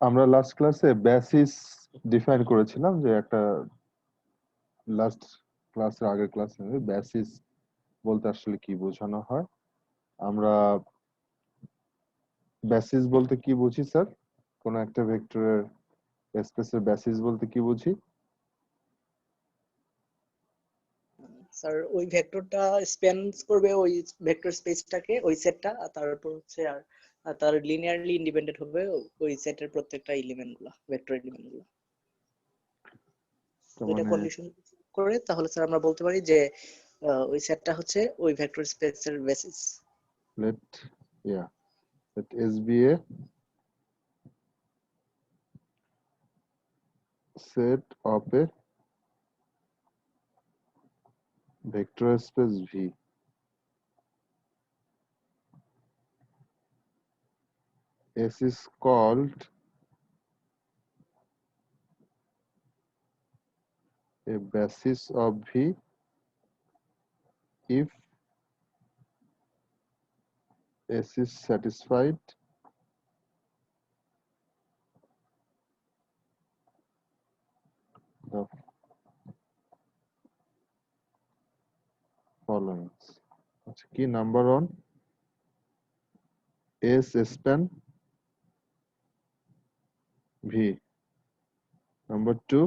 আমরা লাস্ট ক্লাসে basis define করেছিলাম, যে একটা লাস্ট ক্লাসের আগের ক্লাসে বেসিস বলতে আসলে কি বোঝানো হয়। আমরা বেসিস বলতে কি বুঝি স্যার? কোন একটা ভেক্টরের স্পেসের বেসিস বলতে কি বুঝি? স্যার ওই ভেক্টরটা স্প্যান করবে ওই ভেক্টর স্পেসটাকে, ওই সেটটা, আর তারপর হচ্ছে আর তার লিনিয়ারলি ইন্ডিপেন্ডেন্ট হবে ওই সেটের প্রত্যেকটা এলিমেন্ট গুলা, ভেক্টর এলিমেন্ট গুলা। তো দুইটা মানে কন্ডিশন করে তাহলে স্যার আমরা বলতে পারি যে ওই সেটটা হচ্ছে ওই ভেক্টর স্পেসের basis. let yeah let S be a set of a vector space V. S is called a basis of V if S is satisfied the following. আচ্ছা, কি number one? S span V. Number two,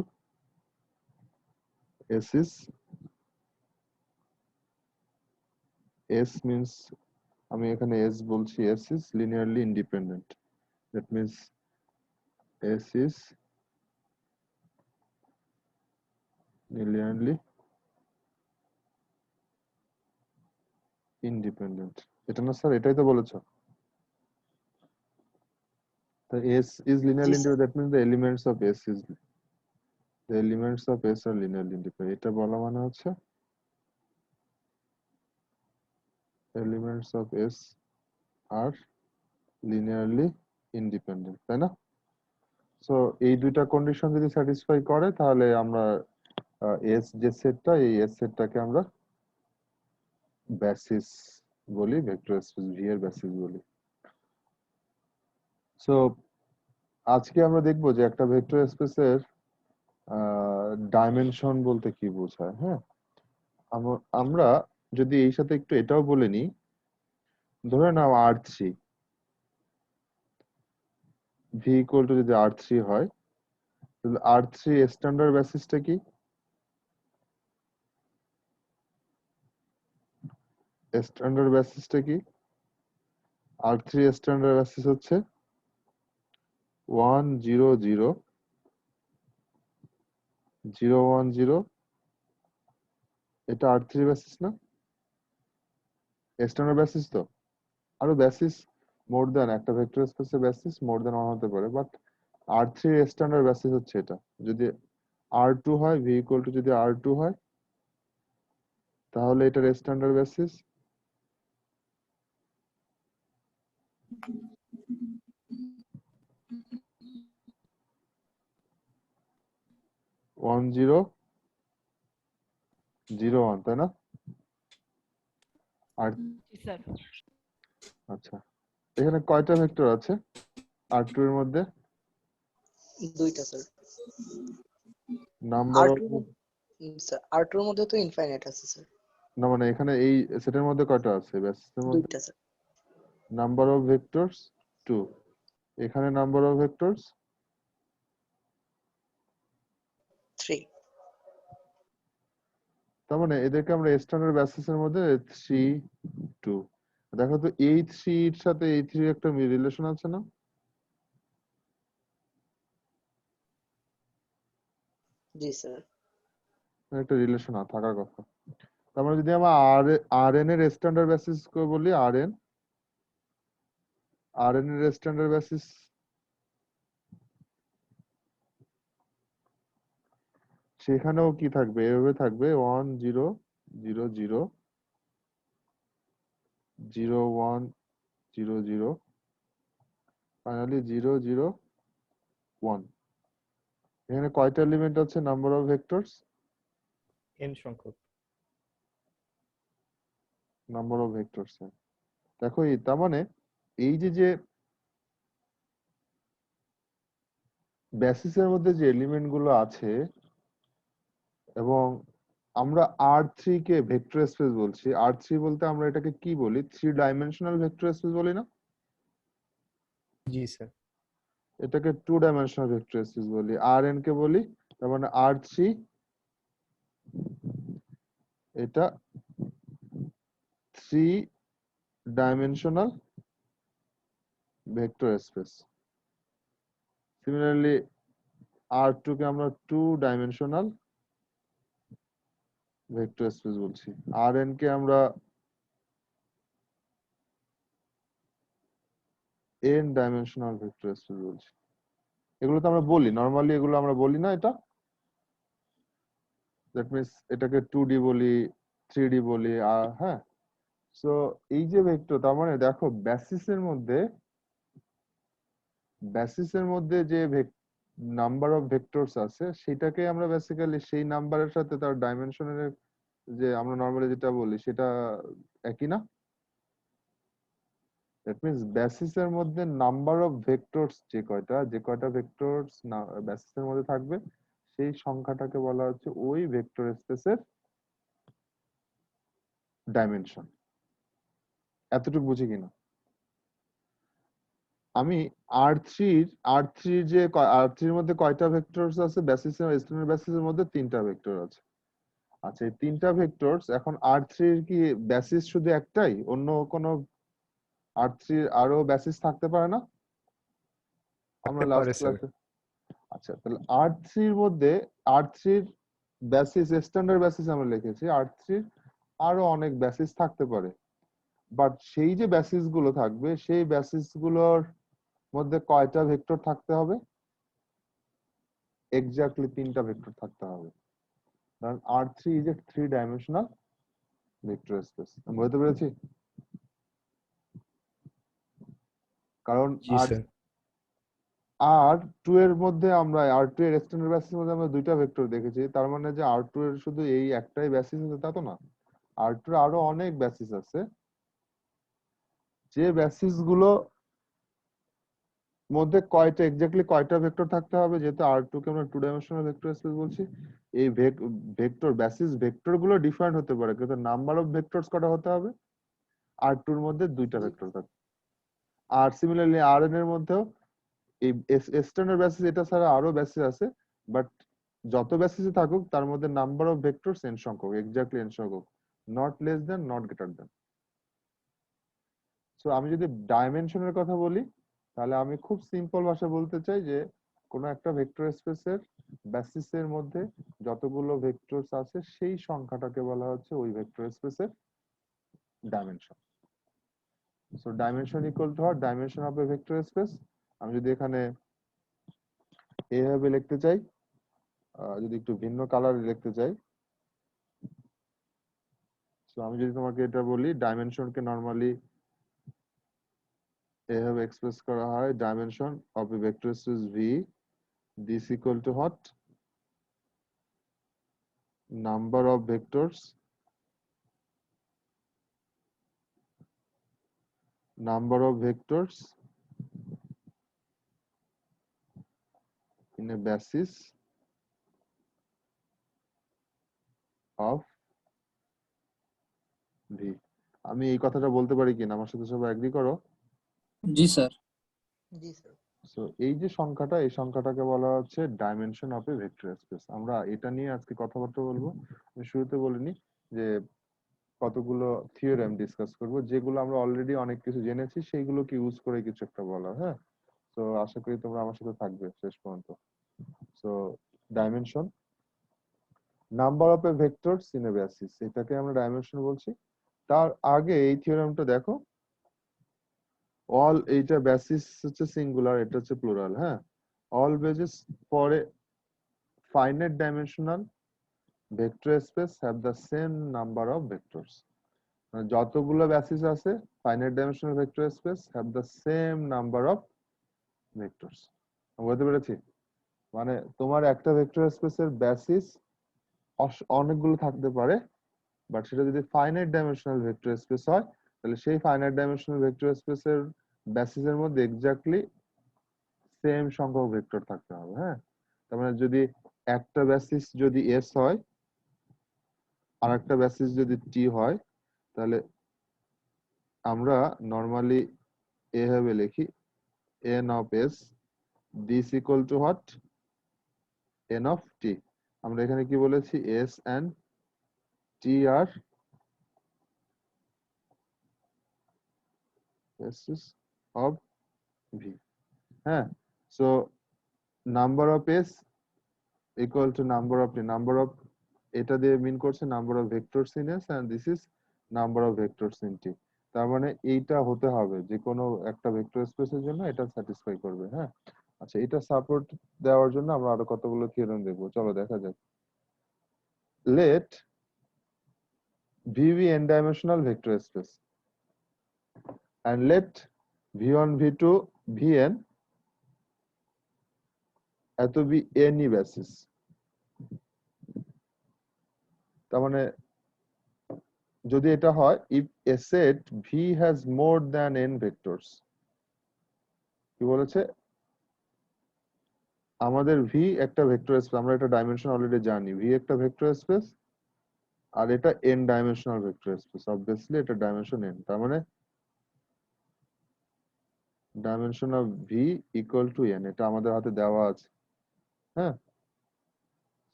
S is S means আমি এখানে S বলছি, S is linearly independent. That means S is linearly independent. এটা না sir, এটাই তো বলেছো। The S is G linearly sir. independent. That means the elements of S is the elements of S are linearly independent. এটা বলা মানে হচ্ছে elements of S are linearly independent, তাই না? সো এই দুইটা কন্ডিশন যদি স্যাটিসফাই করে তাহলে আমরা এস যে সেটটা, এই এস সেটটাকে আমরা বেসিস বলি, ভেক্টর স্পেস ভি এর বেসিস বলি। সো আজকে আমরা দেখবো যে একটা ভেক্টর স্পেসের ডাইমেনশন বলতে কি বোঝায়। হ্যাঁ, আমরা যদি এই সাথে একটু এটাও বলে নিই, ধরে নাও R3, ভি ইকুয়াল টু যদি R3 হয়, তাহলে R3 স্ট্যান্ডার্ড বেসিসটা কি? স্ট্যান্ডার্ড বেসিসটা কি? R3 স্ট্যান্ডার্ড বেসিস হচ্ছে 1 0 0 0 1 0। এটা R3 বেসিস না? স্ট্যান্ডার্ড বেসিস তো। আরো বেসিস মোর দ্যান, একটা ভেক্টর স্পেসের বেসিস মোর দ্যান ওয়ান হতে পারে, বাট R3 স্ট্যান্ডার্ড বেসিস হচ্ছে এটা। যদি R2 হয়, ভি ইকুয়াল টু যদি R2 হয়, তাহলে এটার স্ট্যান্ডার্ড বেসিস 1 0 0 1, তাই না? আর স্যার আচ্ছা, এখানে কয়টা ভেক্টর আছে R2 এর মধ্যে? দুইটা sir. Number of, sir R2 এর মধ্যে তো ইনফাইনাইট আছে স্যার। না মানে এখানে এই সেটের মধ্যে কয়টা আছে বেসিসের মধ্যে? দুইটা স্যার। Number of vectors 2। এখানে নাম্বার অফ ভেক্টরস 3। তার মানে এদেরকে আমরা স্ট্যান্ডার্ড বেসিসের মধ্যে 3 2। দেখো তো এই 3 এর সাথে এই 3 একটা রিলেশন আছে না? জি স্যার। একটা রিলেশন থাকার কথা। তার মানে যদি আমরা আর এন এর স্ট্যান্ডার্ড বেসিস বলি, আর এন এর স্ট্যান্ডার্ড বেসিস সেখানেও কি থাকবে? এভাবে থাকবে 1 0 0 0 0 1 0 0 ফাইনালি 0 0 1। এখানে কয়টা এলিমেন্ট আছে নাম্বার অফ ভেক্টরস? n সংখ্যক। Number of vectors. দেখো এই তার মানে এই যে যে বেসিসের মধ্যে যে এলিমেন্ট গুলো আছে এবং আমরা R3 কে ভেক্টর স্পেস বলছি। R3 বলতে আমরা এটাকে কি বলি? 3 ডাইমেনশনাল ভেক্টর স্পেস বলি না? জি স্যার। এটাকে 2 ডাইমেনশনাল ভেক্টর স্পেস বলি। Rn কে বলি, তার মানে R3 এটা 3 dimensional vector space. Similarly R2 কে আমরা 2 ডাইমেনশনাল ভেক্টর স্পেস বলছি। Rn কে আমরা n ডাইমেনশনাল ভেক্টর স্পেস বলছি। এগুলো তো আমরা বলি, নরমালি এগুলো আমরা বলি না এটা? দ্যাট মিনস এটাকে 2D বলি, 3D বলি, হ্যাঁ। সো এই যে ভেক্টর, তার মানে দেখো বেসিসের মধ্যে যে নাম্বার অফ ভেক্টরস আছে সেটাকে আমরা বেসিক্যালি সেই নাম্বারের সাথে তার ডাইমেনশনের যে আমরা নরমালি যেটা বলি সেটা একই না? দ্যাট মিনস বেসিসের মধ্যে নাম্বার অফ ভেক্টরস যে কয়টা ভেক্টরস বেসিসের মধ্যে থাকবে সেই সংখ্যাটাকে বলা হচ্ছে ওই ভেক্টর স্পেসের ডাইমেনশন। এতটুকু বুঝি কিনা? আমি R3 এর মধ্যে কয়টা ভেক্টরস আছে? বেসিসের স্ট্যান্ডার্ড বেসিসের মধ্যে 3টা ভেক্টর আছে। আচ্ছা, এই 3টা ভেক্টরস এখন R3 এর কি বেসিস শুধু একটাই? অন্য কোনো R3 আরো বেসিস থাকতে পারে না? আমরা থাকতে লাস্ট পারে স্যার। ক্লাসে, আচ্ছা তাহলে R3 এর মধ্যে R3 এর বেসিস স্ট্যান্ডার্ড বেসিস আমরা লিখেছি, R3 এর আরো অনেক বেসিস থাকতে পারে। বাট সেই যে বেসিস গুলো থাকবে সেই বেসিস গুলোর মধ্যে কয়টা ভেক্টর থাকতে হবে? এক্স্যাক্টলি 3টা ভেক্টর থাকতে হবে। কারণ R3 is a 3 dimensional vector space. আমি বলতে পেরেছি? কারণ জি স্যার। R2 এর মধ্যে আমরা R2 এর স্ট্যান্ডার্ড বেসিসের মধ্যে আমরা 2টা ভেক্টর দেখেছি, তার মানে যে R2 এর শুধু এই একটাই বেসিস আছে তা তো না। R2 এর আরো অনেক বেসিস আছে, যে বেসিস গুলো মধ্যে এক্স্যাক্টলি কয়টা ভেক্টর থাকতে হবে, যেহেতু R2 কে আমরা 2 ডাইমেনশনাল ভেক্টর স্পেস বলছি। এই ভেক্টর বেসিস ভেক্টর গুলো ডিফারেন্ট হতে পারে, কিন্তু নাম্বার অফ ভেক্টরস কটা হতে হবে? R2 এর মধ্যে 2টা জি ভেক্টর থাকবে। আর সিমিলারলি Rn এর মধ্যেও এই স্ট্যান্ডার্ড বেসিস এটা ছাড়া আরো বেসিস আছে, বাট যত বেসিসে থাকুক তার মধ্যে নাম্বার অফ ভেক্টরস n সংখ্যক, এক্স্যাক্টলি n সংখ্যক, not less than not greater than. So আমি যদি ডাইমেনশনের কথা বলি তাহলে আমি খুব সিম্পল ভাষায় বলতে চাই যে কোনো একটা ভেক্টর স্পেসের বেসিসের মধ্যে যতগুলো ভেক্টরস আছে সেই সংখ্যাটাকে বলা হচ্ছে ওই ভেক্টর স্পেসের dimension. So dimension equal too hot dimension of A vector space. আমি যদি এখানে এইভাবে লিখতে চাই, যদি একটু ভিন্ন কালারে লিখতে চাই, সো আমি যদি তোমাকে এটা বলি, ডাইমেনশনকে নরমালি এভাবে এক্সপ্রেস করা হয়, dimension of A vector space V, this equal too hot number of vectors in a basis of V। আমি এই কথাটা বলতে পারি কিনা, আমার সাথে সবাই এগ্রি করো? জি স্যার। জি স্যার। সো এই যে সংখ্যাটা, এই সংখ্যাটাকে বলা হচ্ছে dimension of A vector space. আমরা এটা নিয়ে আজকে কথাবার্তা বলবো। আমি শুরুতে বলিনি যে কতগুলো থিওরেম ডিসকাস করব, যেগুলো আমরা অলরেডি অনেক কিছু জেনেছি সেইগুলোকে ইউজ করে কিছু একটা বলা। হ্যাঁ, তো আশা করি তোমরা আমার সাথে থাকবে শেষ পর্যন্ত। So dimension, number of A vectors in a basis, এটাকে আমরা ডাইমেনশন বলছি। তার আগে এই থিওরেমটা দেখো, অল, এইটা বেসিস হচ্ছে সিঙ্গুলার, এটা হচ্ছে প্লুরাল। হ্যাঁ, all basis for a finite dimensional vector space have the same number of vectors. মানে যতগুলো বেসিস আছে finite dimensional vector space have the same number of vectors. বুঝতে পেরেছি? মানে তোমার একটা ভেক্টর স্পেসের বেসিস অনেকগুলো থাকতে পারে, বাট সেটা যদি ফাইনাইট ডাইমেনশনাল ভেক্টর স্পেস হয় তাহলে সেই ফাইনাইট ডাইমেনশনাল ভেক্টর স্পেসের বেসিসের মধ্যে এক্স্যাক্টলি সেম সংখ্যক ভেক্টর থাকতে হবে। হ্যাঁ, তার মানে যদি একটা বেসিস যদি এস হয় আর একটা বেসিস যদি টি হয়, তাহলে আমরা নরমালি এভাবে লিখি n of s this equal to what, n of t। আমরা এখানে কি বলেছি, s and t are basis of v। হ্যাঁ, so number of s equal to number of t, number of এটা দিয়ে মিন করছে number of vectors in S and this is number of vectors in T. তার মানে এইটা হতে হবে যে কোনো একটা ভেক্টর স্পেসের জন্য এটা স্যাটিসফাই করবে। হ্যাঁ, আচ্ছা, এটা সাপোর্ট দেওয়ার জন্য আমরা আরো কতগুলো থিওরেম দেখবো, চলো দেখা যাক। Let V be N dimensional vector space and let v1 v2 vn এত বি any basis। তার মানে যদি এটা হয়, if a set v has more than n vectors, কি বলেছে, আমাদের ভি একটা ভেক্টর স্পেস, আমরা এটা ডাইমেনশন অলরেডি জানি, ভি একটা ভেক্টর স্পেস আর এটা n dimensional vector space, obviously এটা ডাইমেনশন n, তার মানে dimension of V equal to n, এটা আমাদের হাতে দেওয়া আছে। হ্যাঁ,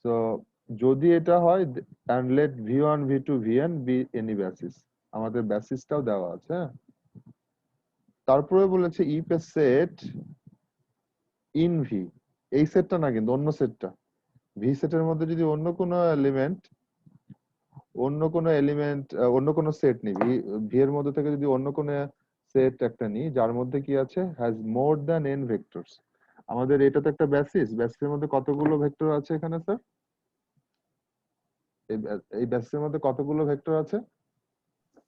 তো যদি এটা হয় and let v1 v2 vn be any basis, আমাদের বেসিসটাও দেওয়া আছে। হ্যাঁ, তারপরে বলেছে if a set in v, এই সেটটা না কিন্তু অন্য সেটটা, ভি সেটের মধ্যে যদি অন্য কোনো এলিমেন্ট অন্য কোনো সেট নিই, ভি এর মধ্যে থেকে যদি অন্য কোনো সেট একটা নিই যার মধ্যে কি আছে, has more than n vectors. আমাদের এটা তো একটা বেসিসের মধ্যে কতগুলো ভেক্টর আছে এখানে স্যার, এই বেসিসের মধ্যে কতগুলো ভেক্টর আছে?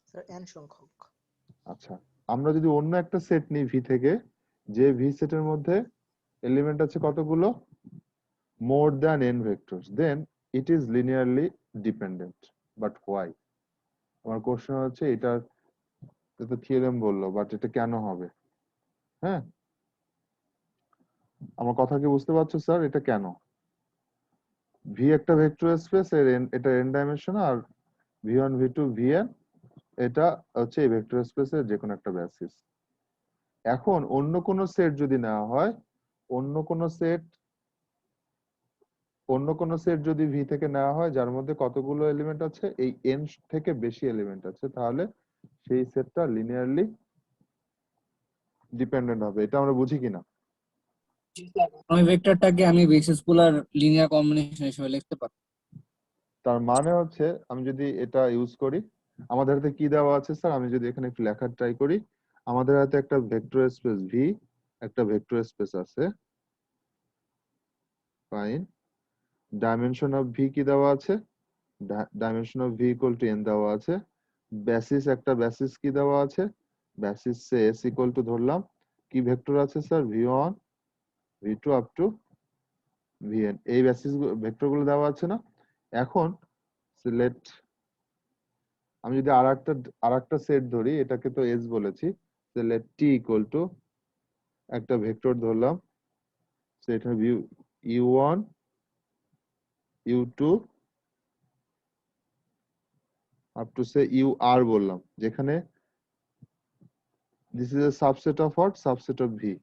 স্যার n সংখ্যক। আচ্ছা, আমরা যদি অন্য একটা সেট নিই ভি থেকে, যে ভি সেটের মধ্যে এলিমেন্ট আছে কতগুলো, more than n vectors, then it is linearly dependent. But why? আমার কোশ্চেন হচ্ছে এটা তো থিওরেম বললো, বাট এটা কেন হবে? হ্যাঁ, আমার কথা কি বুঝতে পারছো স্যার, এটা কেন? ভি একটা ভেক্টর স্পেস, এটা n ডাইমেনশন, আর v1 v2 vn এটা হচ্ছে এই ভেক্টর স্পেসের যে কোনো একটা বেসিস। এখন অন্য কোনো সেট যদি নেওয়া হয়, অন্য কোনো সেট যদি ভি থেকে নেওয়া হয় যার মধ্যে কতগুলো এলিমেন্ট আছে, এই n থেকে বেশি এলিমেন্ট আছে, তাহলে সেই সেটটা লিনিয়ারলি ডিপেন্ডেন্ট হবে। এটা আমরা বুঝি কিনা? ওই ভেক্টরটাকে আমি বেসিস গুলার লিনিয়ার কম্বিনেশন হিসেবে লিখতে পারি। তার মানে হচ্ছে আমি যদি এটা ইউজ করি, আমাদের হাতে কি দেওয়া আছে স্যার, আমি যদি এখানে একটু লেখার ট্রাই করি, আমাদের হাতে একটা ভেক্টর স্পেস ভি, একটা ভেক্টর স্পেস আছে, ফাইন। ডাইমেনশন অফ ভি কি দেওয়া আছে, dimension of V equal to n দেওয়া আছে। বেসিস একটা বেসিস কি দেওয়া আছে, basis say s equal to ধরলাম, কি ভেক্টর আছে sir, v1 v2 up to vn, এই বেসিস ভেক্টর গুলো দেওয়া আছে না। এখন সিলেক্ট, আমি যদি আরেকটা সেট ধরি, এটাকে তো এস বলেছি, সিলেক্ট টি ইকুয়াল টু একটা ভেক্টর ধরলাম, সেটা u1 u2 up to say ur বললাম, যেখানে this is a subset of what, subset of V,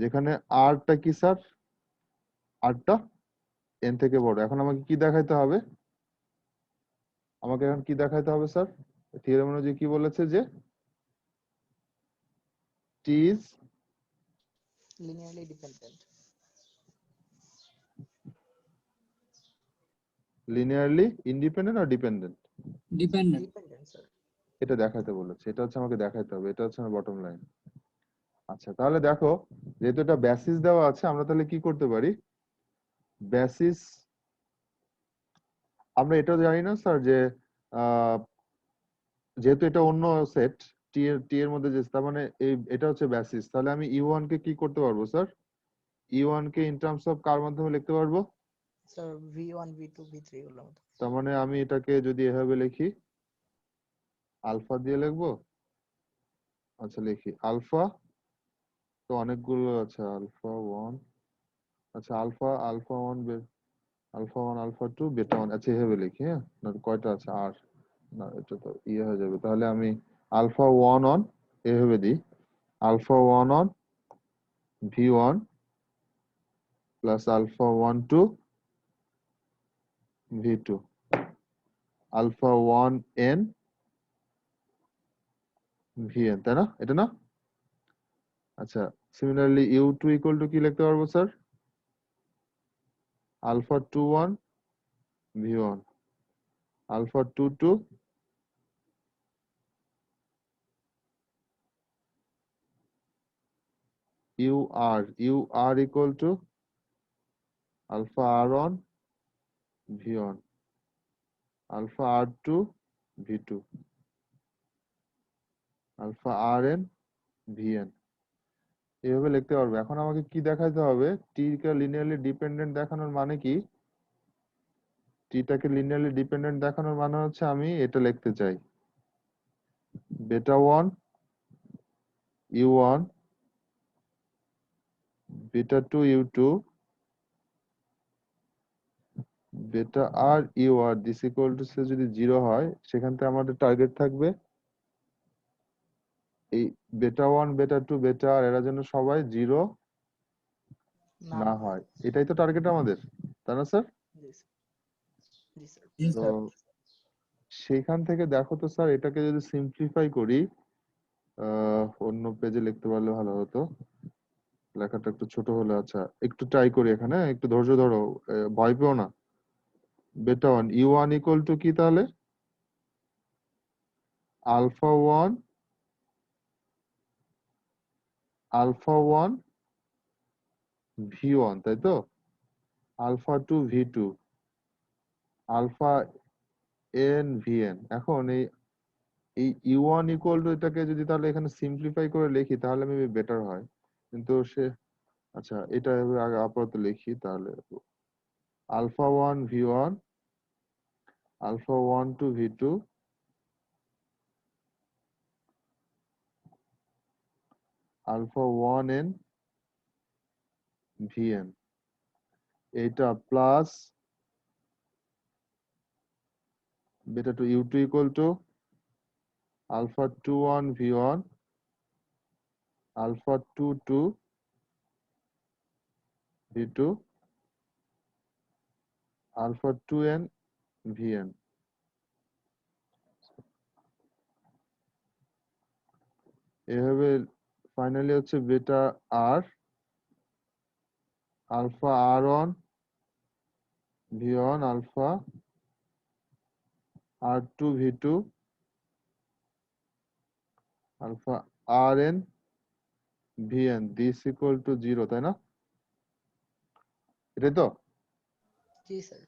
যেখানে আর টা কি স্যার, আর টা n থেকে বড়। এখন আমাকে কি দেখাইতে হবে, আমাকে এখন কি দেখাইতে হবে স্যার, থিওরেম অনুযায়ী কি বলেছে যে T is linearly dependent. Linearly independent আর ডিপেন্ডেন্ট? ডিপেন্ডেন্ট। Dependent sir. এটা দেখাতে বলেছে, এটা হচ্ছে আমাকে দেখাইতে হবে, এটা হচ্ছে আমার বটম লাইন। আচ্ছা, তাহলে দেখো, যেহেতু এটা বেসিস দেওয়া আছে, আমরা তাহলে কি করতে পারি, বেসিস, আমরা এটাও জানি না স্যার যে যেহেতু এটা অন্য সেট টি এর মধ্যে, যে তার মানে এটা হচ্ছে বেসিস, তাহলে আমি ইউ1 কে কি করতে পারবো স্যার, ইউ1 কে ইন টার্মস অফ কার মাধ্যমে লিখতে পারবো, স্যার v1 v2 v3 গুলোর মতো। তার মানে আমি এটাকে যদি এভাবে লিখি, আলফা দিয়ে লিখবো, আচ্ছা লিখি আলফা তো অনেকগুলো আছে আলফা 1, আচ্ছা আলফা ওয়ান আলফা 1 আলফা 2 বেটা 1, আচ্ছা এভাবে লিখি, হ্যাঁ না কয়টা আছে আর না এটা তো ইয়ে হয়ে যাবে, তাহলে আমি আলফা 1 অন এভাবে দিই, alpha 1 one V1 plus alpha 1 two V2 alpha 1 n Vn, তাই না, এটা না? আচ্ছা সিমিলারলি U2 ইকুয়াল টু কি লিখতে পারবো sir? Alpha 2 1 V1 alpha 2 2 UR equal to alpha R1 V1 alpha R2 V2 alpha RN VN, এইভাবে লিখতে পারবো। এখন আমাকে কি দেখাতে হবে? টি কে লিনিয়ারলি ডিপেন্ডেন্ট দেখানোর মানে কি? টিটাকে লিনিয়ারলি ডিপেন্ডেন্ট দেখানোর মানে হচ্ছে আমি এটা লিখতে চাই, বেটা 1 U1 বেটা 2 U2 বেটা আর UR দিস ইকুয়াল টু যদি 0 হয়, সেখান থেকে আমাদের টার্গেট থাকবে এই বেটা 1 বেটা 2 বেটা আর এরা যেন সবাই 0 না না হয়, এটাই তো টার্গেট আমাদের, তাই না স্যার? জি স্যার, জি স্যার। জি তো স্যার। সেখান থেকে দেখো তো স্যার, এটাকে যদি সিম্পলিফাই করি, অন্য পেজে লিখতে পারলে ভালো হতো, লেখাটা একটু ছোট হলে, আচ্ছা একটু ট্রাই করি এখানে, একটু ধৈর্য ধরো, ভয় পেও না। বেটা 1 U1 ইকুয়াল টু কি তাহলে? আলফা 1 V1, তাই তো? Alpha 2 V2 alpha n Vn। এখন এই U1 ইকুয়াল টু এটাকে যদি তাহলে এখানে সিম্পলিফাই করে লিখি তাহলে মেবি বেটার হয়, কিন্তু সে আচ্ছা এটা আগে আপাতত লিখি তাহলে, alpha 1 V1 alpha 1 two V2 alpha 1 n Vn, এটা plus beta 2 U2 equal to alpha 2 1 V1 alpha 2 2 V2 alpha 2 n Vn। এভাবে ফাইনালি হচ্ছে বেটা আর alpha R1 V1 alpha R2 V2 alpha RN VN this equal to 0, তাই না? এটাই তো? জি sir.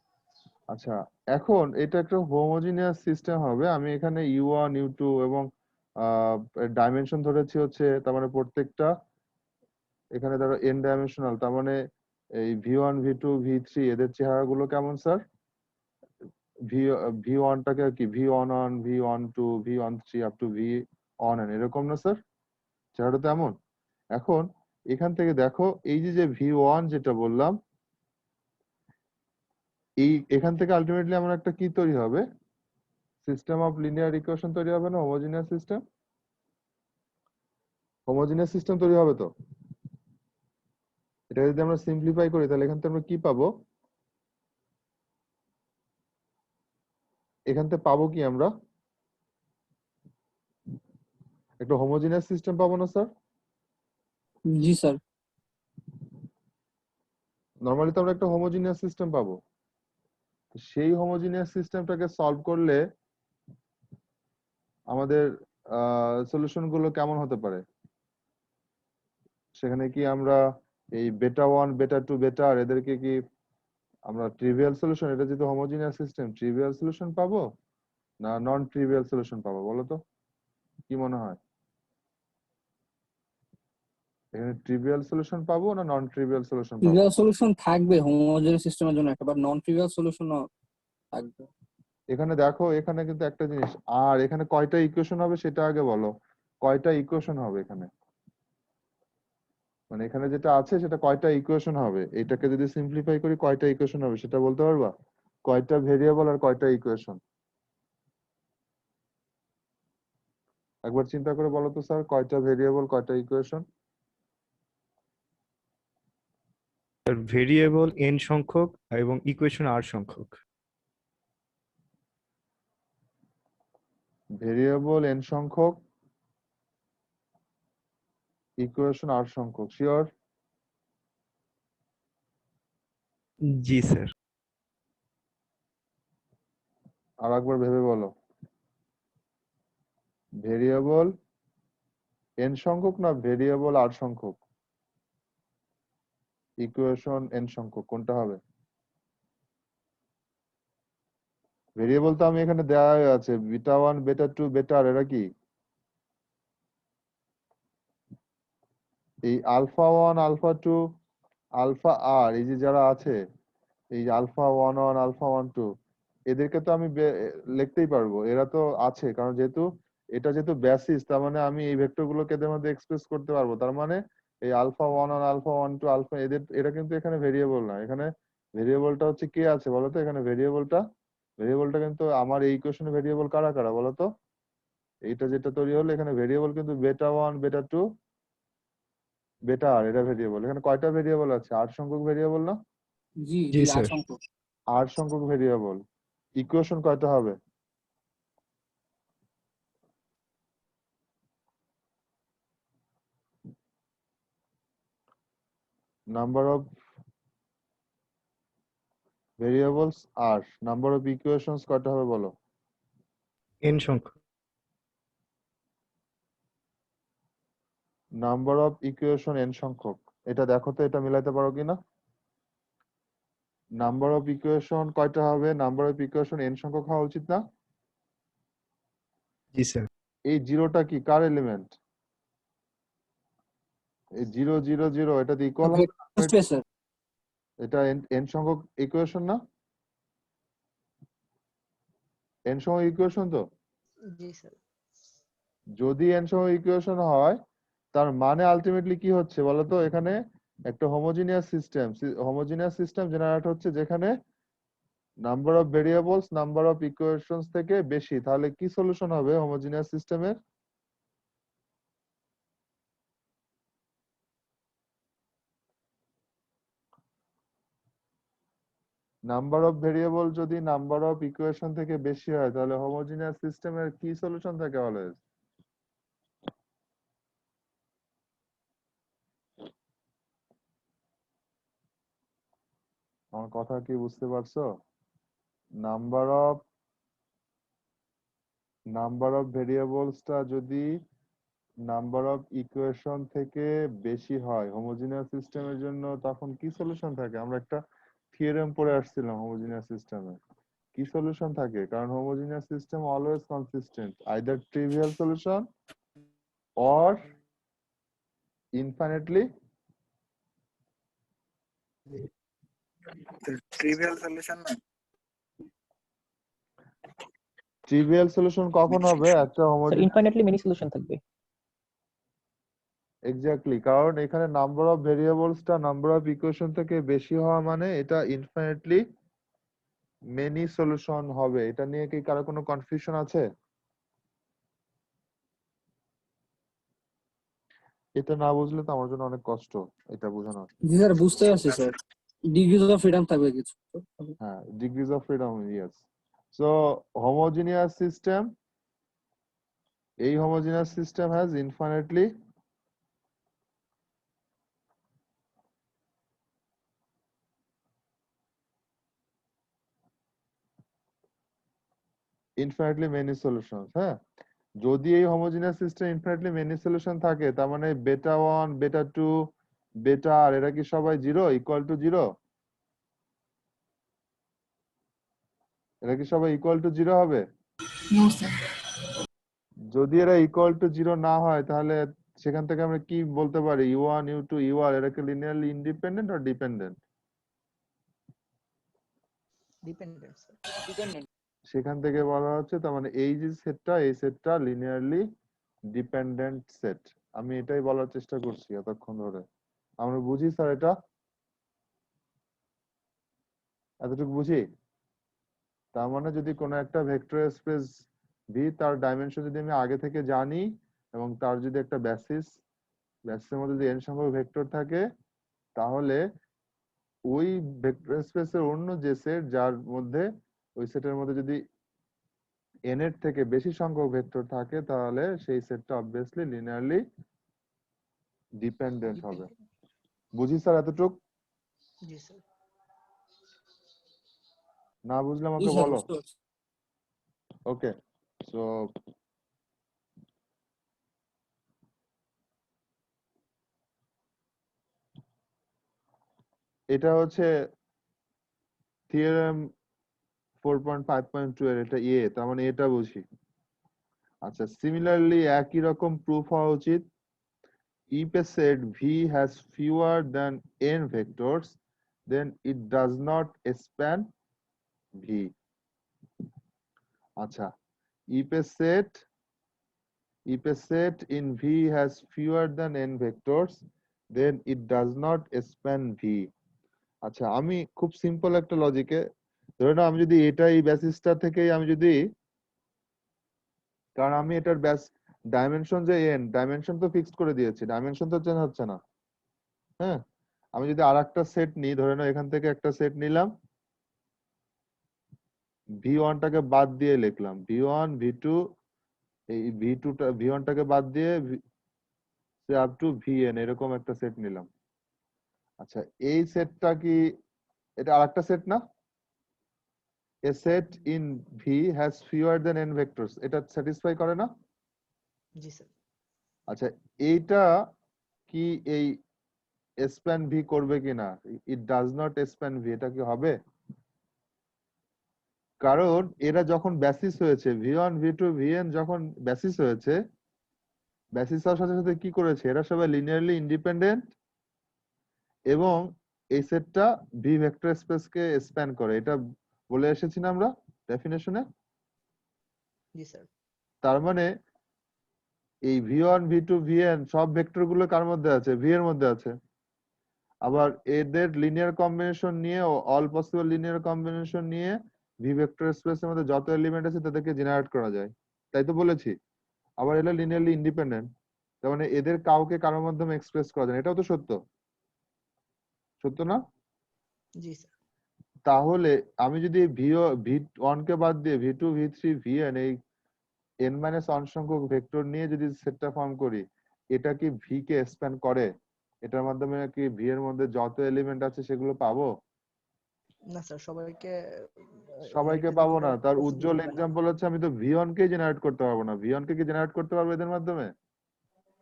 আচ্ছা এখন এটা একটা হোমোজিনিয়াস সিস্টেম হবে, আমি এখানে U1 U2 এবং ডাইমেনশন ধরেছি হচ্ছে, তার মানে প্রত্যেকটা এখানে ধরো n ডাইমেনশনাল, তার মানে এই V1 V2 V3 এদের চেহারাগুলো কেমন স্যার? ভি V1 টাকে কি V1 V12 V13 up to V1 এরকম না স্যার? চেহারাটা তো এমন। এখন এখান থেকে দেখো এই যে V1 যেটা বললাম, এখান থেকে আলটিমেটলি আমার একটা কি তৈরি হবে? সিস্টেম অফ লিনিয়ার ইকুয়েশন তৈরি হবে না? হোমোজিনিয়াস সিস্টেম তৈরি হবে তো? এটা যদি আমরা সিম্পলিফাই করি তাহলে এখান থেকে আমরা কি পাবো? এখান থেকে পাবো কি আমরা? একটা হোমোজিনিয়াস সিস্টেম পাবো না স্যার? জি স্যার। নরমালি তো আমরা একটা হোমোজিনিয়াস সিস্টেম পাবো। সেই হোমোজিনিয়াস সিস্টেমটাকে সলভ করলে আমাদের সলিউশন গুলো কেমন হতে পারে? সেখানে কি আমরা এই বেটা 1 বেটা 2 বেটা আর এদেরকে কি আমরা ট্রিভিয়াল সলিউশন, এটা যেহেতু হোমোজিনিয়াস সিস্টেম, ট্রিভিয়াল সলিউশন পাবো না নন ট্রিভিয়াল সলিউশন পাবো বলো তো, কি মনে হয়? এখানে ট্রিভিয়াল সলিউশন পাবো না নন ট্রিভিয়াল সলিউশন পাবো? ট্রিভিয়াল সলিউশন থাকবে হোমোজেনিয়াস সিস্টেমের জন্য একটা, বাট নন ট্রিভিয়াল সলিউশনও থাকবে। এখানে দেখো, এখানে কিন্তু একটা জিনিস, আর এখানে কয়টা ইকুয়েশন হবে সেটা আগে বলো, কয়টা ইকুয়েশন হবে এখানে? মানে এখানে যেটা আছে সেটা কয়টা ইকুয়েশন হবে, এটাকে যদি সিম্পলিফাই করি কয়টা ইকুয়েশন হবে সেটা বলতে পারবা? কয়টা ভেরিয়েবল আর কয়টা ইকুয়েশন? একবার চিন্তা করে বলো তো স্যার, কয়টা ভেরিয়েবল কয়টা ইকুয়েশন? ভেরিয়েবল n সংখ্যক এবং ইকুয়েশন r সংখ্যক। ভেরিয়েবল n সংখ্যক, ইকুয়েশন r সংখ্যক, শিওর? জি স্যার। আর একবার ভেবে বলো। ভেরিয়েবল n সংখ্যক না ভেরিয়েবল r সংখ্যক? ইকুয়েশন n সংখ্যক, কোনটা হবে? ভেরিয়েবল তো আমি এখানে দেওয়া আছে, বিটা 1 বিটা 2 বিটা আর, এরা কি? এই আলফা 1 আলফা 2 আলফা আর, এই যে যারা আছে, এই আলফা 1 1 আলফা 1 2, এদেরকে তো আমি লিখতেই পারবো, এরা তো আছে, কারণ যেহেতু এটা যেহেতু বেসিস, তার মানে আমি এই ভেক্টর গুলোকে এদের মধ্যে এক্সপ্রেস করতে পারবো। তার মানে এই আলফা 1 1 আলফা 1 2 আলফা, এরা কিন্তু এখানে ভেরিয়েবল না। এখানে ভেরিয়েবলটা হচ্ছে কে আছে বলো তো? এখানে ভেরিয়েবলটা কিন্তু আমার এই ইকুয়েশনে ভেরিয়েবল কারা কারা বলো তো? এইটা যেটা তৈরি হলো এখানে ভেরিয়েবল কিন্তু বেটা 1 বেটা 2 বেটা আর, এটা ভেরিয়েবল। এখানে কয়টা ভেরিয়েবল আছে? 8 সংখ্যক ভেরিয়েবল না? জি জি জি স্যার। 8 সংখ্যক। 8 সংখ্যক ভেরিয়েবল। ইকুয়েশন কয়টা হবে? নাম্বার অফ ভেরিয়েবলস আর নাম্বার অফ ইকুয়েশনস কয়টা হবে বলো? n সংখ্যক। নাম্বার অফ ইকুয়েশন n সংখ্যক। এটা দেখো তো, এটা মিলাইতে পারো কিনা? নাম্বার অফ ইকুয়েশন কয়টা হবে? নাম্বার অফ ইকুয়েশন n সংখ্যক হওয়া উচিত না? জি স্যার। এই জিরোটা কি, কার এলিমেন্ট? এই 0 0 0 এটাতে ইকুয়াল হবে? ভেক্টর স্পেসের। এটা n সংখ্যক ইকুয়েশন না? n সংখ্যক ইকুয়েশন তো? জি স্যার। যদি n সংখ্যক ইকুয়েশন হয়, তার মানে আলটিমেটলি কি হচ্ছে বলতো? এখানে একটা হোমোজিনিয়াস সিস্টেম জেনারেট হচ্ছে, যেখানে number of variables number of equations থেকে বেশি। তাহলে কি সলিউশন হবে হোমোজিনিয়াস সিস্টেমের? নাম্বার অফ ভেরিয়েবল যদি নাম্বার অফ ইকুয়েশন থেকে বেশি হয়, তাহলে হোমোজিনিয়াস সিস্টেমের কি সলিউশন থাকে অলওয়েজ? আমার কথা কি বুঝতে পারছো? নাম্বার অফ ভেরিয়েবলসটা যদি নাম্বার অফ ইকুয়েশন থেকে বেশি হয় হোমোজিনিয়াস সিস্টেমের জন্য, তখন কি সলিউশন থাকে? আমরা একটা থিওরেম পড়ে আসছিলাম হোমোজিনিয়াস সিস্টেমে। কি সলিউশন থাকে? কারণ homogeneous system always consistent, either trivial solution or infinitely trivial solution না। ট্রিভিয়াল সলিউশন কখন হবে একটা sir homogeneous? Infinitely many solution থাকবে। এক্স্যাক্টলি, কারণ এখানে নাম্বার অফ ভেরিয়েবলসটা নাম্বার অফ ইকুয়েশন থেকে বেশি হওয়া মানে এটা ইনফাইনাইটলি মেনি সলিউশন হবে। এটা নিয়ে কি কারো কোনো কনফিউশন আছে? এটা না বুঝলে তো আমার জন্য অনেক কষ্ট এটা বোঝানো। জি স্যার, বুঝতে পারছি স্যার। ডিগ্রিজ অফ ফ্রিডম থাকবে কিছু। হ্যাঁ, degrees of freedom, yes. So homogeneous system, এই homogeneous system has infinitely many solution. হ্যাঁ, যদি এই homogeneous system infinitely many solution থাকে, তার মানে বেটা 1 বেটা 2 বেটা আর, এরা কি সবাই জিরো, ইকুয়াল টু জিরো? এরা কি সবাই ইকুয়াল টু জিরো হবে? যদি এরা ইকুয়াল টু জিরো না হয়, তাহলে সেখান থেকে আমরা কি বলতে পারি? u1 u2 u1 এরা কি লিনিয়ারলি ইন্ডিপেন্ডেন্ট আর ডিপেন্ডেন্ট? Dependent sir. ডিপেন্ডেন্ট। সেখান থেকে বলা হচ্ছে তার মানে এই যে সেটটা, এই সেটটা লিনিয়ারলি ডিপেন্ডেন্ট সেট। আমি এটাই বলার চেষ্টা করছি এতক্ষণ ধরে। আমরা বুঝি স্যার এটা, এতটুকু বুঝি। তার মানে যদি কোনো একটা ভেক্টর স্পেস ভি, তার ডাইমেনশন যদি আমি আগে থেকে জানি এবং তার যদি একটা বেসিসের মধ্যে যদি এন সংখ্যক ভেক্টর থাকে, তাহলে ওই ভেক্টর স্পেসের অন্য যে সেট যার মধ্যে ওই সেটের মধ্যে যদি এন এর থেকে বেশি সংখ্যক ভেক্টর থাকে, তাহলে সেই সেটটা অবভিয়াসলি লিনিয়ারলি ডিপেন্ডেন্ট হবে। বুঝি স্যার এতটুক? জি স্যার। না বুঝলে জি আমাকে স্যার, বলো। বুঝতে পারছি। ওকে, সো এটা হচ্ছে থিওরেম 4.5.2 এর এটা তার মানে এটা বুঝি। আচ্ছা, সিমিলারলি একই রকম প্রুফ হওয়া উচিত। If a set V has fewer than n vectors, then it does not span V. আচ্ছা, if a set in V has fewer than n vectors, then it does not span V. আচ্ছা, আমি খুব simple একটা লজিকে ধরে নাও, আমি যদি এটা এই বেসিসটা থেকেই আমি যদি, কারণ আমি এটার ডাইমেনশন যে এন, ডাইমেনশন তো ফিক্সড করে দিয়েছি, ডাইমেনশন তো চেঞ্জ হচ্ছে না। হ্যাঁ, আমি যদি আর একটা সেট নিই, ধরে নাও এখান থেকে একটা সেট নিলাম, ভি ওয়ানটাকে বাদ দিয়ে লিখলাম ভি ওয়ান ভি টু, এই ভি ওয়ানটাকে বাদ দিয়ে আপ টু ভি এন, এরকম একটা সেট নিলাম। আচ্ছা, এই সেটটা কি, এটা আর একটা সেট না? A set in V has fewer than n vectors, এটা স্যাটিসফাই করে না? জি স্যার। আচ্ছা, এইটা কি এই স্প্যান ভি করবে কিনা? It does not span V, এটা কি হবে? কারণ এরা যখন বেসিস হয়েছে, V one V two V n যখন বেসিস হয়েছে, বেসিস হওয়ার সাথে সাথে কি করেছে, এরা সবাই লিনিয়ারলি ইন্ডিপেন্ডেন্ট এবং এই সেটটা ভি ভেক্টর স্পেসকে স্প্যান করে, এটা বলে এসেছি না আমরা ডেফিনেশনে? জি স্যার। তার মানে এই V one V two V N সব ভেক্টর গুলো কার মধ্যে আছে? ভি এর মধ্যে আছে। আবার এদের লিনিয়ার কম্বিনেশন নিয়ে, অল পসিবল লিনিয়ার কম্বিনেশন নিয়ে ভি ভেক্টর স্পেসের মধ্যে যত এলিমেন্ট আছে তাদেরকে জেনারেট করা যায়, তাই তো বলেছি। আবার এরা লিনিয়ারলি ইন্ডিপেন্ডেন্ট, তার মানে এদের কাউকে কারোর মাধ্যমে এক্সপ্রেস করা যায় না, এটাও তো সত্য, সত্য না? জি স্যার। তাহলে আমি যদি ভি ওয়ান কে বাদ দিয়ে V two V three V N, এই এন মাইনাস ওয়ান সংখ্যক ভেক্টর নিয়ে যদি সেটটা ফর্ম করি, এটা কি ভি কে এক্সপ্যান্ড করে? এটার মাধ্যমে কি ভি এর মধ্যে যত এলিমেন্ট আছে সেগুলো পাবো? না স্যার, সবাইকে সবাইকে নিতে পাবো না। তার পসিবল উজ্জ্বল হবে না। এক্সাম্পল হচ্ছে আমি তো ভি ওয়ান কে জেনারেট করতে পারবো না। ভি ওয়ান কে কি জেনারেট করতে পারবো এদের মাধ্যমে?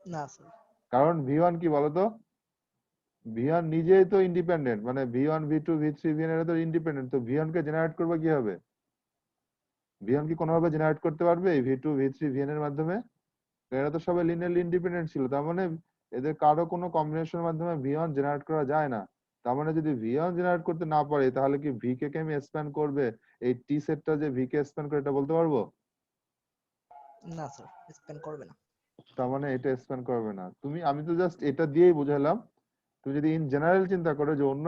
না স্যার। কারণ ভি ওয়ান কি বলতো, ভি ওয়ান নিজেই তো ইন্ডিপেন্ডেন্ট, মানে V one V two V three V N এরা তো ইন্ডিপেন্ডেন্ট, তো ভি ওয়ান কে জেনারেট করবে কিভাবে? ভি ওয়ান কি কোনোভাবে জেনারেট করতে পারবে V two V three V N এর মাধ্যমে? এরা তো সবাই লিনিয়ারলি ইন্ডিপেন্ডেন্ট ছিল, তার মানে এদের কারো কোনো কম্বিনেশনের মাধ্যমে ভি ওয়ান জেনারেট করা যায় না। তার মানে যদি ভি ওয়ান জেনারেট করতে না পারি, তাহলে কি ভি কে আমি এক্সপ্যান্ড করবে, এই টি সেটটা যে ভি কে এক্সপ্যান্ড করে, এটা বলতে পারবো? না স্যার, স্প্যান করবে না। তার মানে এটা এক্সপ্যান্ড করবে না। আমি তো জাস্ট এটা দিয়েই বুঝালাম। তুমি যদি ইন জেনারেল চিন্তা করো যে অন্য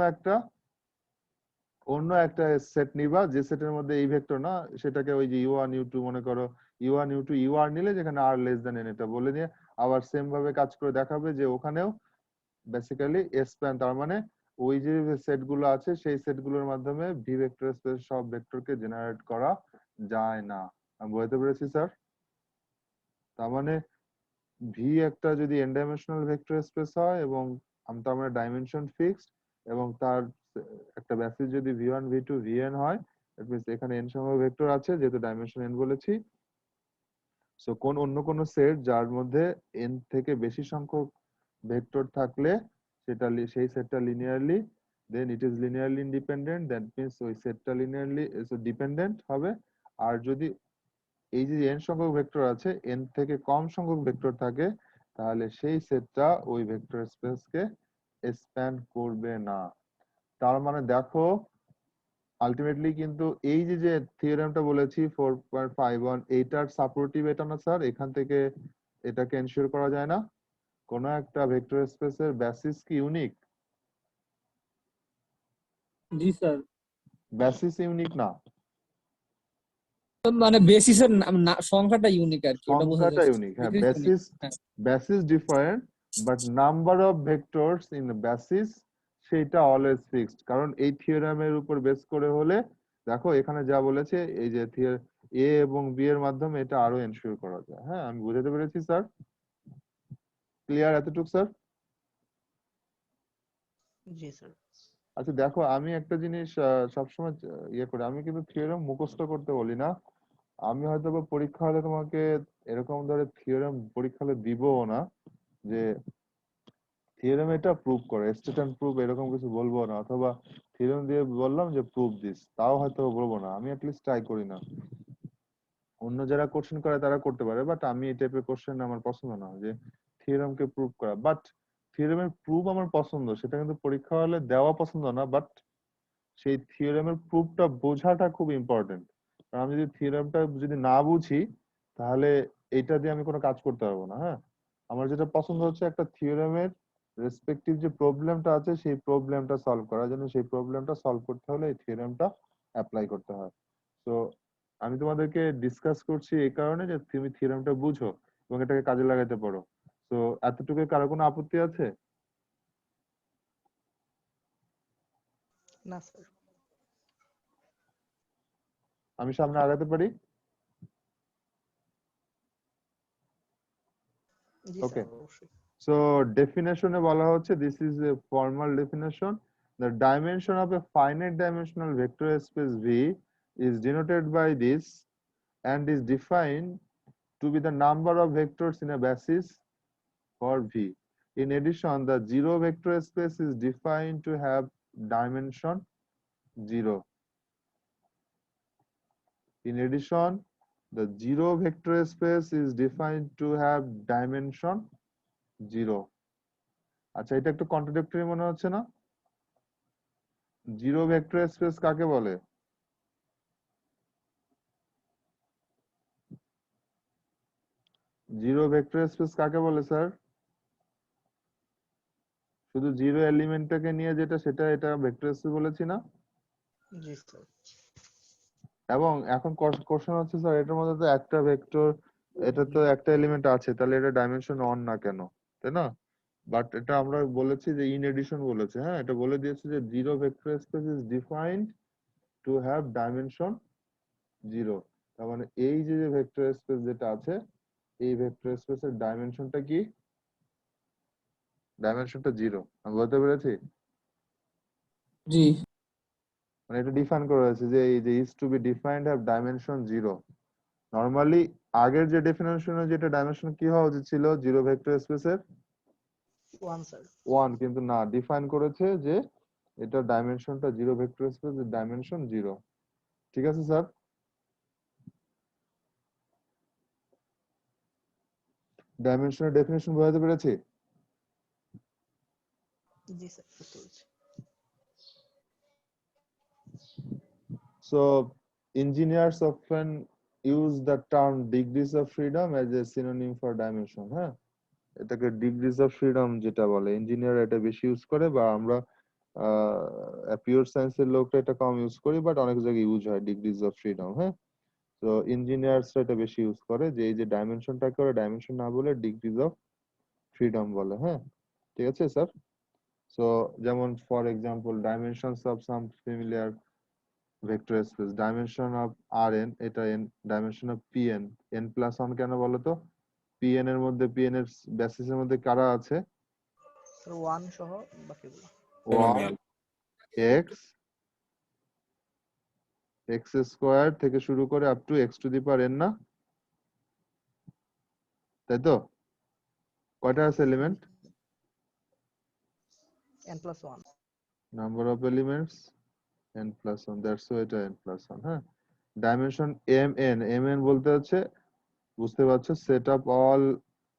একটা সেট নিবা, যে সেটের মধ্যে এই ভেক্টর না, সেটাকে ওই যে ইউ ওয়ান ইউ টু মনে করো, U one U two U R নিলে, যেখানে আর লেস দেন এন এটা বলে নিয়ে আবার সেম ভাবে কাজ করে দেখাবে যে ওখানেও বেসিক্যালি স্প্যান, তার মানে ওই যে সেট গুলো আছে সেই সেট গুলোর মাধ্যমে ভি ভেক্টর স্পেস সব ভেক্টরকে জেনারেট করা যায় না। আমি বলতে পেরেছি স্যার? তার মানে ভি একটা যদি এন ডাইমেনশনাল ভেক্টর স্পেস হয় এবং তার মানে ডাইমেনশন ফিক্সড, এবং তার একটা বেসিস যদি V one V two V N হয়, দ্যাট মিনস এখানে এন সংখ্যক ভেক্টর আছে, যেহেতু ডাইমেনশন এন বলেছি। সো অন্য কোন সেট যার মধ্যে এন থেকে বেশি সংখ্যক ভেক্টর থাকলে সেই সেটটা linearly, then it is linearly independent, that means ওই সেটটা লিনিয়ারলি ডিপেন্ডেন্ট হবে। আর যদি এই যে এন সংখ্যক ভেক্টর আছে, এন থেকে কম সংখ্যক ভেক্টর থাকে, তাহলে সেই সেটটা ওই ভেক্টর স্পেসকে স্প্যান করবে না। তার মানে দেখো, আলটিমেটলি কিন্তু এই যে থিওরেমটা বলেছি 4.51, এইটার সাপোর্টিভ এটা না স্যার? এখান থেকে এটাকে এনশিওর করা যায় না? কোন একটা ভেক্টর স্পেসের বেসিস কি ইউনিক? জি স্যার। বেসিস ইউনিক না, মানে বেসিসের সংখ্যাটা ইউনিক আর কি, ওটা বোঝাতে সংখ্যাটা চাচ্ছি। ইউনিক। হ্যাঁ, বেসিস ইউনিক। বেসিস হ্যাঁ basis different, but number of vectors in basis সেটা অলওয়েজ ফিক্সড। কারণ এই থিওরেমের উপর বেস করে হলে দেখো এখানে যা বলেছে, এই যে এ এবং বি এর মাধ্যমে এটা আরো এনশিওর করা যায়। হ্যাঁ, আমি বুঝাতে পেরেছি স্যার? ক্লিয়ার এতটুকু স্যার? জি স্যার। আচ্ছা দেখো, আমি একটা জিনিস সবসময় ইয়ে করি, আমি কিন্তু থিওরেম মুখস্থ করতে বলি না। আমি হয়তো বা পরীক্ষা হলে তোমাকে এরকম ধরে থিওরেম পরীক্ষা হলে দিবও না যে থিওরেম এটা প্রুভ করে, স্টেট এন্ড প্রুভ এরকম কিছু বলবো না, অথবা থিওরেম দিয়ে বললাম যে প্রুভ দিস, তাও হয়তো বলবো না। আমি অ্যাটলিস্ট ট্রাই করি না। অন্য যারা কোশ্চেন করে তারা করতে পারে, বাট আমি এই টাইপের কোশ্চেন আমার পছন্দ না, যে থিওরেমকে প্রুভ করা। বাট থিওরেমের প্রুফ আমার পছন্দ, সেটা কিন্তু পরীক্ষা হলে দেওয়া পছন্দ না, বাট সেই থিওরেমের প্রুফটা বোঝাটা খুব ইম্পর্টেন্ট। কারণ আমি যদি থিওরেমটা যদি না বুঝি, তাহলে এইটা দিয়ে আমি কোনো কাজ করতে পারবো না। হ্যাঁ, আমার যেটা পছন্দ হচ্ছে একটা থিওরেমের রেসপেক্টিভ যে প্রবলেমটা আছে সেই প্রবলেমটা সলভ করার জন্য, সেই প্রবলেমটা সলভ করতে হলে এই থিওরেমটা অ্যাপ্লাই করতে হয়। তো আমি তোমাদেরকে ডিসকাস করছি এই কারণে যে তুমি থিওরেমটা বুঝো এবং এটাকে কাজে লাগাতে পারো। তো এতটুকু কারো কোনো আপত্তি আছে? না স্যার। আমি সামনে আগাতে পারি? জি ওকে। স্যার, অবশ্যই। So definition এ বলা হচ্ছে, this is a formal definition. The dimension of a finite dimensional vector space V is denoted by this and is defined to be the number of vectors in a basis for V. In addition, the zero vector space is defined to have dimension 0. In addition, the zero vector space is defined to have dimension 0. আচ্ছা, এটা একটু contradictory মনে হচ্ছে না? Zero vector space কাকে বলে? Zero vector space কাকে বলে স্যার? শুধু জিরো এলিমেন্টটাকে নিয়ে যেটা, সেটা এটা ভেক্টর স্পেস বলেছি না? জি স্যার। এবং এখন কোশ্চেন হচ্ছে স্যার, এটার মধ্যে তো একটা ভেক্টর, এটা তো একটা এলিমেন্ট আছে, তাহলে এটা ডাইমেনশন অন না কেন, তাই না? বাট এটা আমরা বলেছি যে ইন এডিশন বলেছে। হ্যাঁ, এটা বলে দিয়েছে যে zero vector space is defined to have dimension 0। তার মানে এই যে ভেক্টর স্পেস যেটা আছে, এই ভেক্টর স্পেসের ডাইমেনশনটা কি? ডাইমেনশনটা 0। আমি বলতে পেরেছি? জি। মানে এটা ডিফাইন করা হয়েছে যে এই যে is to be defined have dimension 0। Normally আগের যে ডেফিনেশনে যেটা ডাইমেনশন কি হওয়া উচিত ছিল জিরো ভেক্টর স্পেসের? 1 স্যার। 1, কিন্তু না, ডিফাইন করেছে যে এটা ডাইমেনশনটা জিরো ভেক্টর স্পেসের ডাইমেনশন 0। ঠিক আছে স্যার? ডাইমেনশনের ডেফিনেশন বোঝাতে পেরেছি? জি স্যার, বুঝতে পেরেছি। So engineers often use the term degrees of freedom as a synonym for dimension. হ্যাঁ, এটাকে ডিগ্রিজ অফ ফ্রিডম যেটা বলে, ইঞ্জিনিয়ার এটা বেশি ইউজ করে, বা আমরা পিওর সায়েন্সের লোকটা এটা কম ইউজ করি, বাট অনেক জায়গায় ইউজ হয় ডিগ্রিজ অফ ফ্রিডম। হ্যাঁ, তো ইঞ্জিনিয়ার্সরা এটা বেশি ইউজ করে যে এই যে ডাইমেনশনটাকে ওরা ডাইমেনশন না বলে ডিগ্রিজ অফ ফ্রিডম বলে। হ্যাঁ, ঠিক আছে স্যার? সো যেমন for example, dimensions of some familiar vector space, dimension of Rn, এটা n, dimension of Pn, n+1 কেন বলো তো? Pn এর মধ্যে, Pn এর বেসিসের মধ্যে কারা আছে? স্যার 1 সহ বাকিগুলো। 1 x x স্কোয়ার থেকে শুরু করে up to x to the power n, না? তাই তো? কয়টা আছে element? n+1। Number of elements n+1, that's why এটা n+1। হ্যাঁ, ডাইমেনশন mn বলতে হচ্ছে, বুঝতে পারছো, set of all